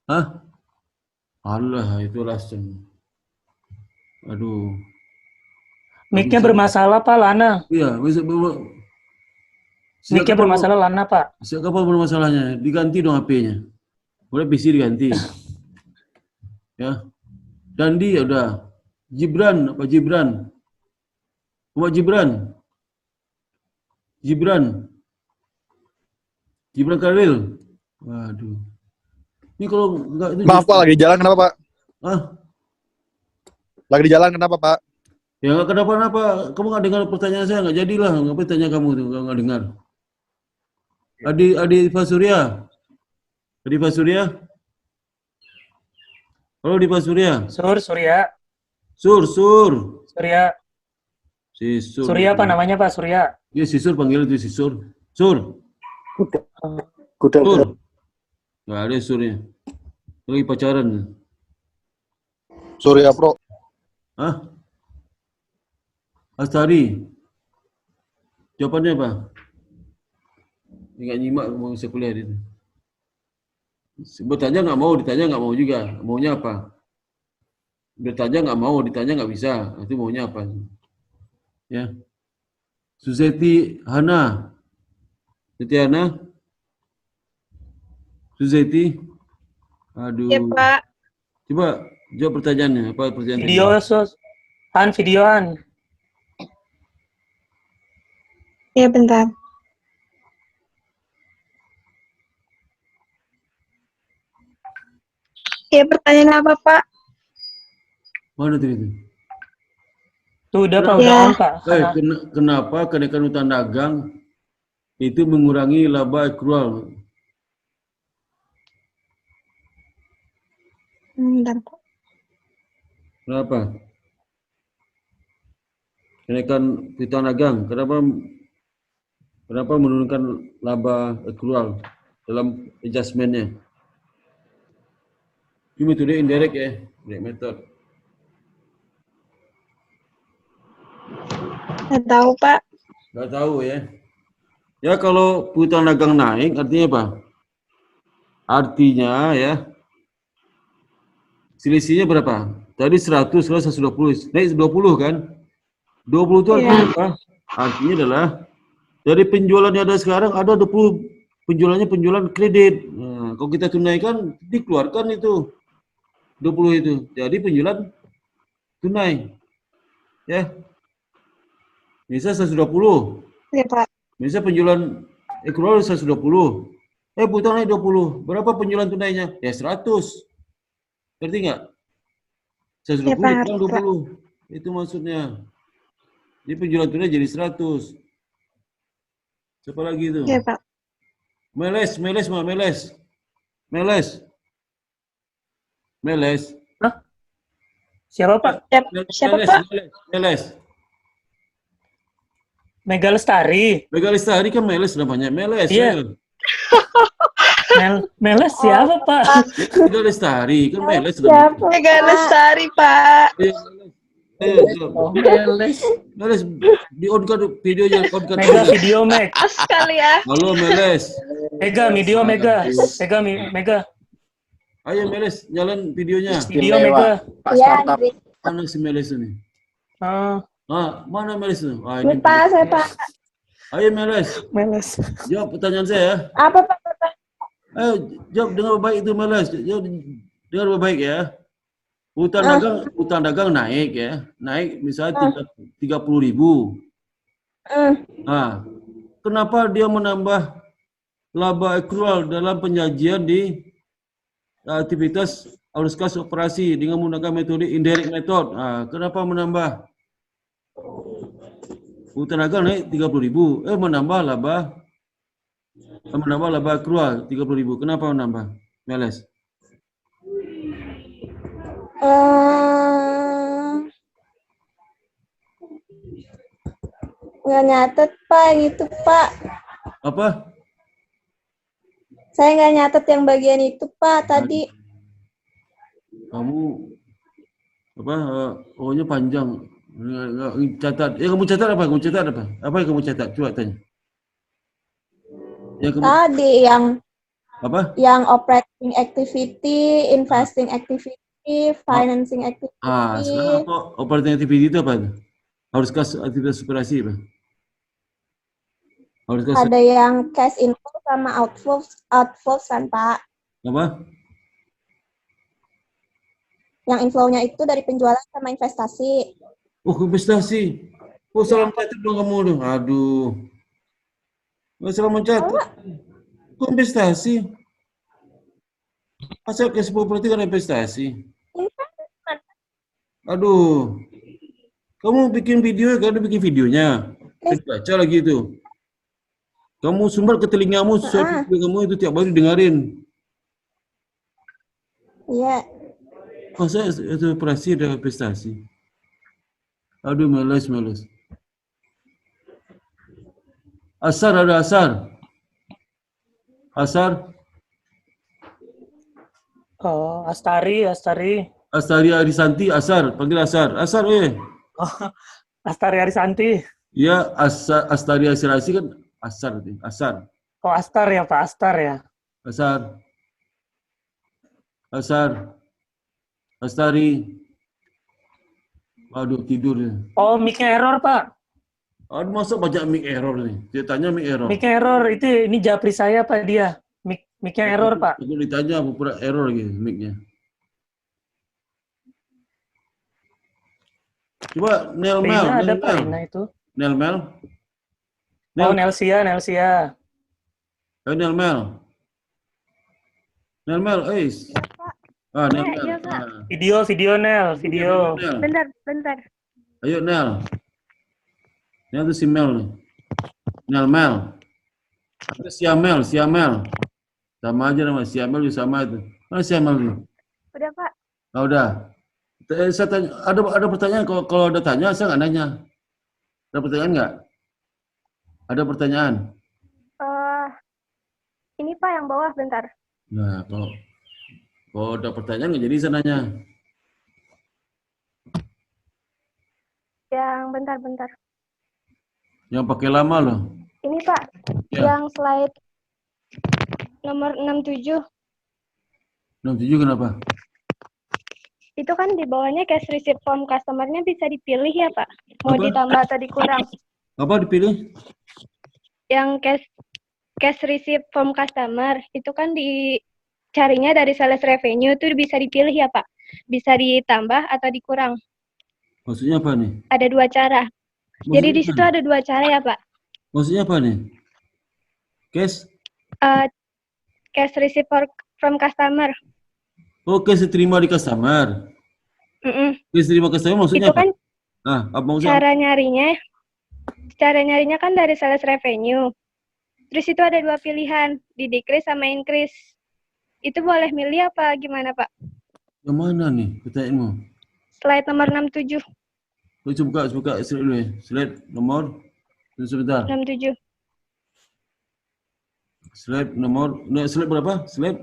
Hah? Allah, itu langsung. Aduh. Mic-nya bermasalah, Pak, Lana. Iya, Mic-nya bermasalah, Lana, Pak. Sejak kapan bermasalahnya? Diganti dong HP-nya. Boleh PC diganti. Ya. Dandi ya udah. Gibran. Gibran Khalil. Waduh. Ini kalau enggak itu. Maaf Pak, lagi di jalan kenapa Pak? Hah? Lagi di jalan kenapa Pak? Ya nggak kenapa-napa. Kamu nggak dengar pertanyaan saya, nggak jadilah. Ngapain tanya kamu tuh nggak dengar? Adi Fasuria. Halo, Adi Fasuria. Surya. Surya. Si Sur. Surya apa namanya, Pak? Surya. Iya, si Sur panggil itu si Sur. Sur. Kuda. Nggak ada Surnya. Lagi pacaran. Surya Pro. Hah? Astari. Jawabannya apa? Nggak nyimak mau bisa kuliah itu. Bertanya nggak mau, ditanya nggak mau juga. Maunya apa? Bertanya nggak mau, ditanya nggak bisa. Itu maunya apa? Ya. Suzeti Hana. Suzeti. Aduh. Ya Pak. Coba jawab pertanyaannya. Apa pertanyaan? Videoan. Ya, bentar. Ya, pertanyaan apa, Pak? Mana tuh itu? Tuh udah, Pak, udahan, Pak. Kenapa kenaikan utang dagang itu mengurangi laba akrual? Bentar, Pak. Kenapa? kenaikan piutang dagang. Kenapa menurunkan laba akrual dalam adjustment-nya? Ini metode indirect ya, indirect method. Nggak tahu, Pak. Nggak tahu ya. Ya kalau piutang dagang naik artinya apa? Artinya ya, selisihnya berapa? Tadi 100, sekarang 120. Naik 20 kan? 20 itu artinya apa? Artinya adalah dari penjualan yang ada sekarang ada 20 penjualannya penjualan kredit. Nah, kalau kita tunaikan dikeluarkan itu 20 itu. Jadi penjualan tunai. Ya. Misal 120. Iya, Pak. Misal penjualan akrual 120. Piutang naik 20. Berapa penjualan tunainya? Ya 100. Ngerti nggak? 120 Ya, Pak, kurang 20. Itu maksudnya. Jadi penjualan tunai jadi 100. Siapa lagi itu? Iya, Pak. Meles. Hah? Siapa Pak? Siapa, Pak? Meles. Mega Lestari. Mega Lestari kan Meles namanya. Meles. Iya. Meles siapa Pak? Mega Lestari kan Meles. Mega Lestari, Pak. Meles, di-on-kan videonya. Mega Video Meg. Sekali ya. Halo Meles. Mega Video Mega. Mega. Ayo Meles, jalan videonya. Video Mega. Mana si Meles ini? Mana Meles itu? Ini Pak, saya Pak. Ayo Meles. Jawab pertanyaan saya ya. Apa Pak? Ayo jawab dengan baik itu Meles. Jawab dengan baik ya. Utang dagang naik ya. Naik misalnya 30.000. Kenapa dia menambah laba akrual dalam penyajian di aktivitas arus kas operasi dengan menggunakan metode indirect method? Kenapa menambah? Utang dagang naik 30.000, menambah laba akrual 30.000. Kenapa menambah? Meles. Nggak nyatet Pak, yang itu Pak. Apa? Saya nggak nyatet yang bagian itu Pak tadi. Kamu pokoknya panjang. Catat. Kamu catat apa? Apa yang kamu catat? Coba tanya. Tadi yang apa? Yang operating activity, investing activity, financing activity. Sekarang apa? Operating activity itu apa? Harus kas aktivitas operasi apa? Ada yang cash inflow sama outflows kan Pak? Apa? Yang inflow-nya itu dari penjualan sama investasi. Investasi. Salah mencatat dong kamu dong. Aduh. Salah mencatat. Investasi. Asal cash flow berarti kan investasi. Aduh. Kamu bikin video, kan bikin videonya. Baca lagi itu. Kamu sumber ke telingamu, sesuatu kamu itu tiap hari dengerin. Iya. Masa itu operasi ada investasi? Aduh, malas. Asar ada Asar. Oh, Astari. Astari Arisanti, Asar. Panggil Asar. Asar, Astari Arisanti. Iya, Astari Arisanti kan Asar. Oh, Astar ya Pak, Astar ya. Astari. Aduh, tidur ya. Oh, mic-nya error Pak. Aduh, masa banyak mic error nih? Dia tanya mic error. Mic-nya error, ini japri saya Pak dia. Mic-nya error Pak. Aku ditanya pura error gitu mic-nya. Coba Nelmel. Ada Pak Ina itu. Nelmel. Oh, Nelsia. Ayo Nelmel. Nelmel. Video Nel, video. Bentar. Ayo Nel. Nel itu si Mel nih. Nelmel. Ada Siamel. Sama aja nama Siamel juga sama itu. Mana Siamel itu? Udah Pak. Udah. Saya tanya, ada pertanyaan, kalau ada tanya saya nggak nanya. Ada pertanyaan nggak? Ada pertanyaan? Ini Pak yang bawah bentar. Nah, kalau ada pertanyaan nggak jadi sananya. Yang bentar. Yang pakai lama loh. Ini Pak, Ya. yang slide nomor 67. 67 kenapa? Itu kan di bawahnya cash receipt form customer-nya bisa dipilih ya Pak? Mau Apa? ditambah atau dikurang? Apa dipilih? Yang cash receipt form customer, itu kan dicarinya dari sales revenue, itu bisa dipilih ya Pak? Bisa ditambah atau dikurang? Maksudnya apa nih? Ada 2 cara. Maksudnya Jadi di apa situ nih? ada 2 cara ya Pak? Maksudnya apa nih? Cash? Cash receipt from customer. Oh, cash diterima di customer. Cash diterima customer maksudnya Itu apa? kan Apa maksudnya? cara nyarinya kan dari sales revenue. Terus itu ada 2 pilihan, di decrease sama increase. Itu boleh milih apa gimana Pak? Yang mana nih pertanyaanmu? Slide nomor 67. Coba buka slide dulu ya. Slide nomor sebentar. 67. Slide berapa? Slide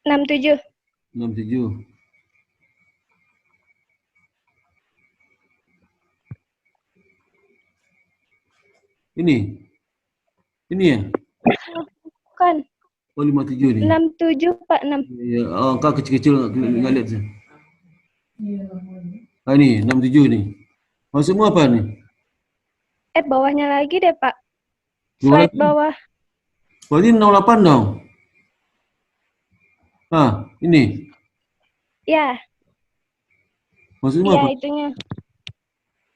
67. 67. Ini ya? Bukan. Oh, 57 nih. 67 Pak, 6. Ya, angka kecil-kecil nggak lihat sih. Ini 67 nih. Maksudmu apa nih? Bawahnya lagi deh Pak. Bawah Slide bawah. Berarti 08 dong. Ini. Ya, Maksudmu iya apa? itunya.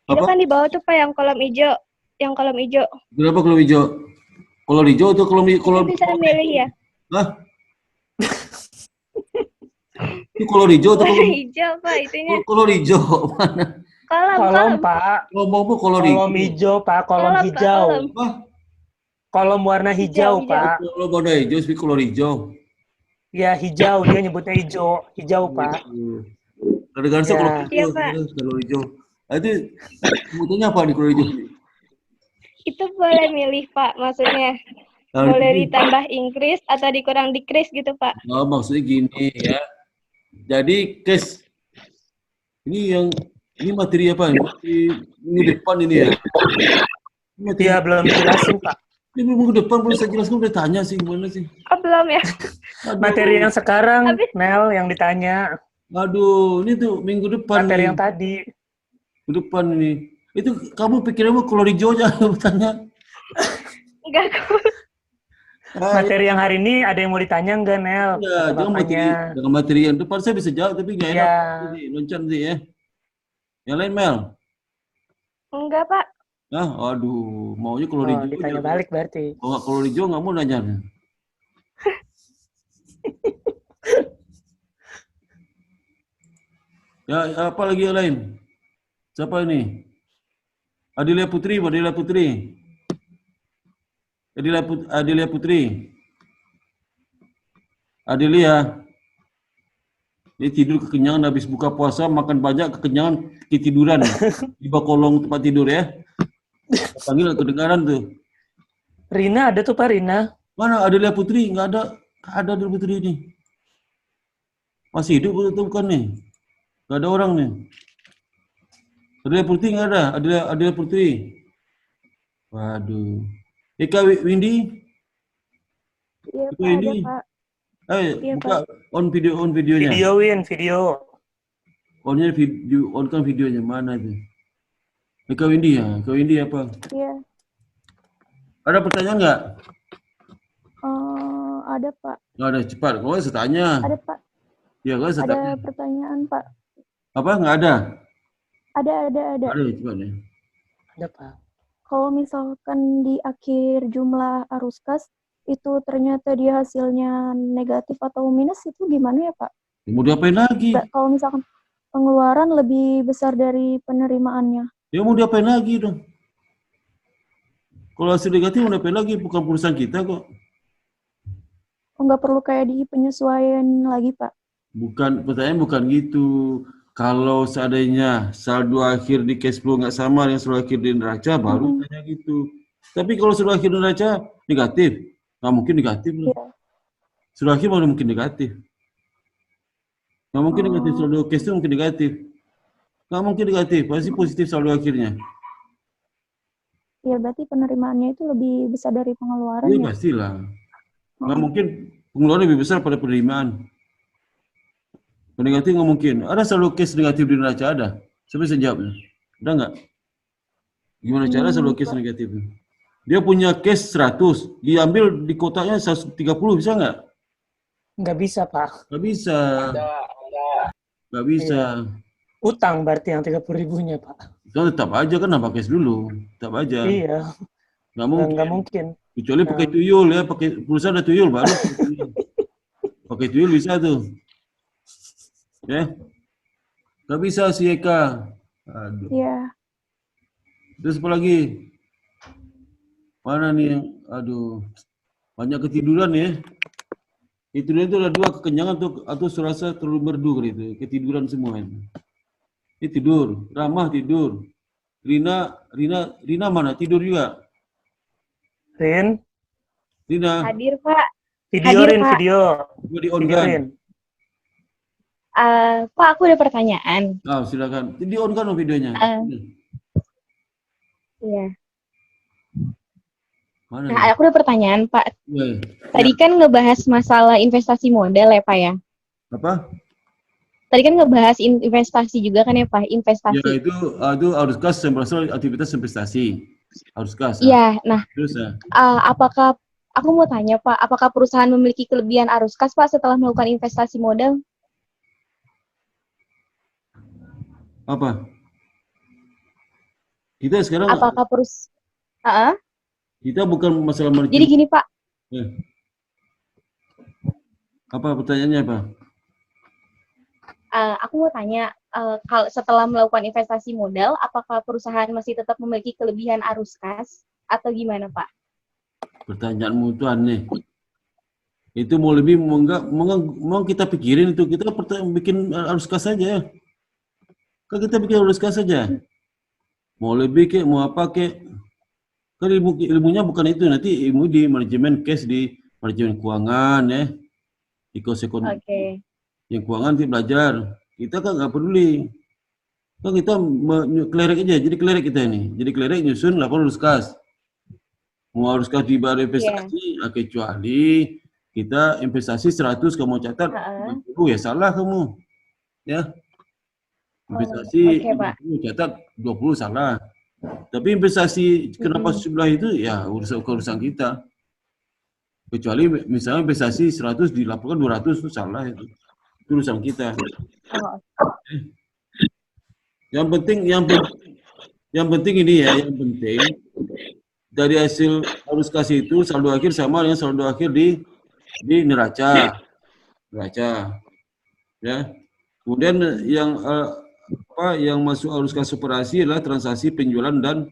Itu Apa? kan di bawah tuh Pak yang kolom hijau. Yang kolom hijau. Kenapa kolom hijau? Kolom hijau atau kolom Itu bisa milih ya. Itu kolom hijau atau Kolom kolom hijau Pak itunya. kolom hijau mana? Kolom, Pak. Ngomong kolom Kolom hijau, Pak. Kolom Kolom, Pak, hijau. kolom. Apa? Kolom warna hijau, Hijau. Pak. Kolom warna hijau, speak kolom hijau. Ya, hijau. Dia nyebutnya hijau. Hijau, Pak. Kadang-kadang saya Ya. kolom hijau, Iya, Pak. kolom hijau. Itu sebetulnya apa di kolom hijau? Itu boleh milih Pak, maksudnya. Boleh ditambah increase atau dikurang decrease gitu Pak. Oh, maksudnya gini ya. Jadi, Kes, ini materi apa? Ini depan ini ya. Dia belum jelasin, Pak. Ini minggu depan boleh saya jelaskan, udah tanya sih gimana sih? Oh, belum ya? Materi yang sekarang, Nel, yang ditanya. Aduh, ini tuh minggu depan. Materi nih. yang tadi. Minggu depan ini. Itu kamu pikirnya kolor hijau aja bertanya. Enggak kok. Materi yang hari ini ada yang mau ditanya enggak, Nel? Ya, Bapaknya. dengan materi yang depan saya bisa jawab, tapi nggak enak. Ya. Loncat sih ya. Yang lain, Mel? Enggak Pak. Aduh, maunya kolor Oh, hijau. ditanya aja. balik berarti. Kalau nggak kolor hijau nggak mau nanya. Ya, apa lagi yang lain? Siapa ini? Adelia Putri. Adelia. Dia tidur kekenyangan habis buka puasa, makan banyak, kekenyangan, ketiduran. Di bawah kolong tempat tidur ya. Panggil kedengaran tuh. Rina ada tuh, Pak, Rina. Mana Adelia Putri? Nggak ada. Nggak ada Adelia Putri ini. Masih hidup atau bukan nih? Nggak ada orang nih. Adelia Putri nggak ada. Adelia Putri. Waduh. Eka Windy? Iya Eka Pak, ada Windy? Pak. Iya, Pak. on videonya. Video. On kan videonya mana itu? Eka Windy ya? Eka Windy apa? Iya. Ada pertanyaan nggak? Ada Pak. Nggak ada, cepat. Kalau saya tanya. Ada Pak. Ya, kalau saya tanya. Ada pertanyaan Pak. Apa? Nggak ada? Ada. Ada, cepat ya. Ada, Pak. Kalau misalkan di akhir jumlah arus kas itu ternyata dia hasilnya negatif atau minus, itu gimana ya Pak? Ya, mau diapain lagi? Kalau misalkan pengeluaran lebih besar dari penerimaannya. Ya mau diapain lagi dong? Kalau hasil negatif mau diapain lagi? Bukan perusahaan kita kok. Nggak perlu kayak di penyesuaian lagi Pak. Bukan, pertanyaan bukan gitu. Kalau seandainya saldo akhir di cash flow nggak sama dengan saldo akhir di neraca, baru tanya gitu. Tapi kalau saldo akhir di neraca negatif, nggak mungkin negatif loh. Saldo akhir mana mungkin negatif? Nggak mungkin negatif, saldo cash itu mungkin negatif. Nggak mungkin negatif, pasti positif saldo akhirnya. Ya berarti penerimaannya itu lebih besar dari pengeluaran Iya ya? pastilah. Nggak mungkin pengeluaran lebih besar pada penerimaan. Negatif nggak mungkin. Ada saldo cash negatif di neraca ada? Siapa bisa jawab? Ada nggak? Gimana cara saldo cash negatif? Dia punya cash 100, diambil di kotaknya 130, bisa nggak? Nggak bisa, Pak. Nggak bisa. Nggak bisa. Utang berarti yang 30.000-nya, Pak. Itu tetap aja kan nambah cash dulu. Tetap aja. Iya. Nggak mungkin. Nggak mungkin. Kecuali pakai tuyul ya, pakai pulsa ada tuyul baru. Pakai tuyul bisa tuh. Ya. Nggak bisa si Eka. Aduh. Iya. Terus apa lagi? Mana nih yang, aduh, banyak ketiduran ya. Ketiduran itu ada dua, kekenyangan atau serasa terlalu merdu gitu. Ketiduran semua ini. Ini tidur, Ramah tidur. Rina mana? Tidur juga. Rina. Hadir, Pak. Video, Hadir, Rin, Pak. video. Di on kan? Pak, aku ada pertanyaan. Oh, silakan. Di on kan videonya. Iya. Mana? Nah, aku ada pertanyaan, Pak. Ya. Tadi kan ngebahas masalah investasi modal ya, Pak ya? Apa? Tadi kan ngebahas investasi juga kan ya, Pak? Investasi. Ya, itu harus kas yang berasal aktivitas investasi. Harus kas. Iya, nah. Terus ya. Apakah, aku mau tanya, Pak, apakah perusahaan memiliki kelebihan arus kas, Pak, setelah melakukan investasi modal? Apa? Kita sekarang apakah kita bukan masalah manajemen. Jadi gini, Pak. Apa pertanyaannya, Pak? Aku mau tanya, kalau setelah melakukan investasi modal, apakah perusahaan masih tetap memiliki kelebihan arus kas atau gimana, Pak? Pertanyaanmu itu aneh. Itu mau lebih mau kita pikirin itu, kita bikin arus kas saja. Kan kita bikin arus kas saja. Mau lebih ke, mau apa ke? Kan ilmunya bukan itu, nanti ilmu di manajemen cash, di manajemen keuangan ya, di ekonomi. Oke. Yang keuangan kita belajar. Kita kan nggak peduli. Kan kita klerek aja, jadi klerek kita ini. Jadi klerek nyusun laporan arus kas. Mau arus kas di baru investasi, kecuali kita investasi 100 kamu catat, ya salah kamu. Ya. Investasi catat 20 salah. Tapi investasi kenapa sebelah itu ya urusan kita. Kecuali misalnya investasi 100 dilaporkan 200 itu salah itu. Itu urusan kita. Yang penting ini ya, yang penting dari hasil arus kas itu saldo akhir sama dengan saldo akhir di neraca. Ya. Kemudian yang masuk arus kas operasi adalah transaksi penjualan dan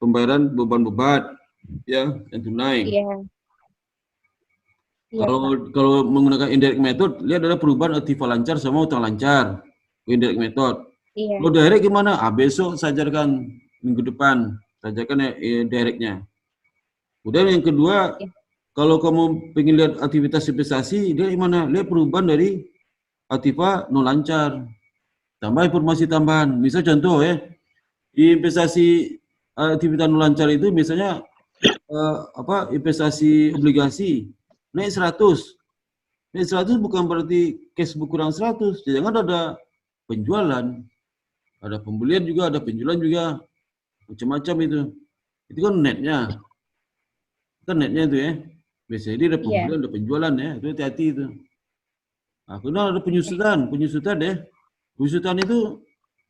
pembayaran beban-beban ya yang tunai. Iya. Kalau menggunakan indirect method, lihat ada perubahan aktiva lancar sama utang lancar. Indirect method. Iya. Kalau direct gimana? Besok saya ajarkan minggu depan, saya ajarkan directnya. Kemudian yang kedua, kalau kamu pengen lihat aktivitas investasi, lihat gimana? Lihat perubahan dari aktiva non lancar. Tambah informasi tambahan. Misal contoh ya, di investasi aktivitas non lancar itu misalnya investasi obligasi naik 100. Naik 100 bukan berarti cash berkurang 100. Jangan ada penjualan, ada pembelian juga, ada penjualan juga, macam-macam itu. Itu kan netnya. Kan netnya itu ya. Biasanya dia ada pembelian, ada penjualan ya. Itu hati-hati itu. Nah, kemudian ada penyusutan ya. Penyusutan itu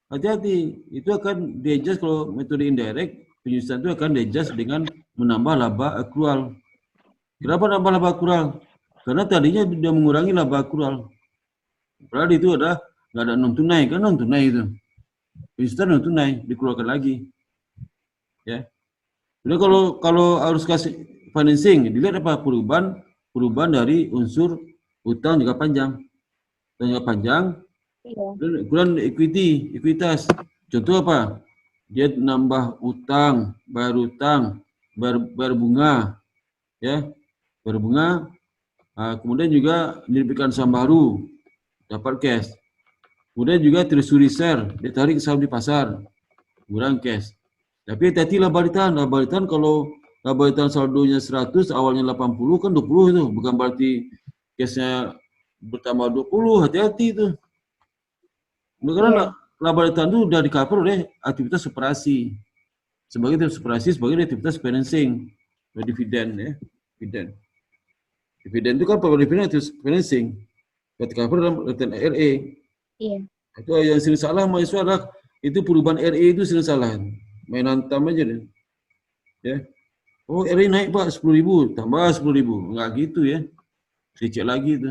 hati-hati. Itu akan di-adjust kalau metode indirect, penyusutan itu akan di-adjust dengan menambah laba akrual. Kenapa nambah laba akrual? Karena tadinya sudah mengurangi laba akrual. Padahal itu nggak ada non tunai, kan non tunai itu. Penyusutan non tunai dikeluarkan lagi. Ya. Jadi kalau harus kasih financing, dilihat apa perubahan dari unsur utang jangka panjang. Jangka panjang Iya. Kemudian ekuitas. Contoh apa? Dia nambah utang, bayar utang, bayar bunga, ya, bayar bunga. Kemudian juga menerbitkan saham baru, dapat cash. Kemudian juga treasury share, dia tarik saham di pasar, kurang cash. Tapi hati-hati laba return kalau laba return saldonya 100, awalnya 80 kan 20 itu, bukan berarti cashnya bertambah 20, hati-hati itu. Karena laba return itu sudah di-cover oleh aktivitas operasi. Sebagai aktivitas financing, dividen ya, dividen. Dividen itu kan pada dividen aktivitas financing. Di-cover dalam return RA. Iya. Itu yang sering salah mahasiswa adalah itu perubahan RA itu sering salah. Main hantam aja deh. Ya. Oh, RA naik Pak 10.000, tambah 10.000. Enggak gitu ya. Saya cek lagi itu.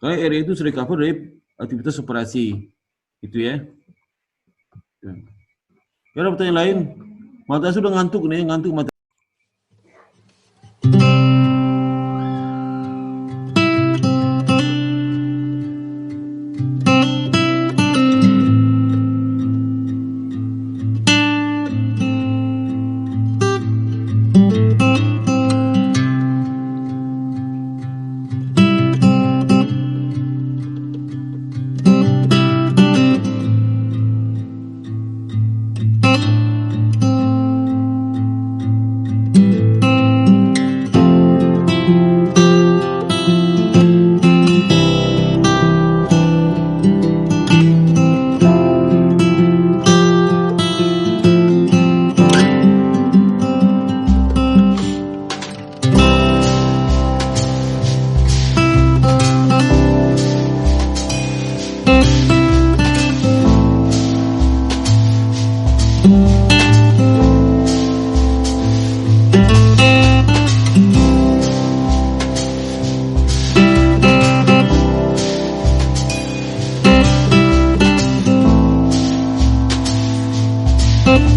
Karena RA itu sudah cover dari aktivitas operasi. Gitu ya. Ada pertanyaan lain? Mata sudah ngantuk nih, ngantuk mata. Thank you.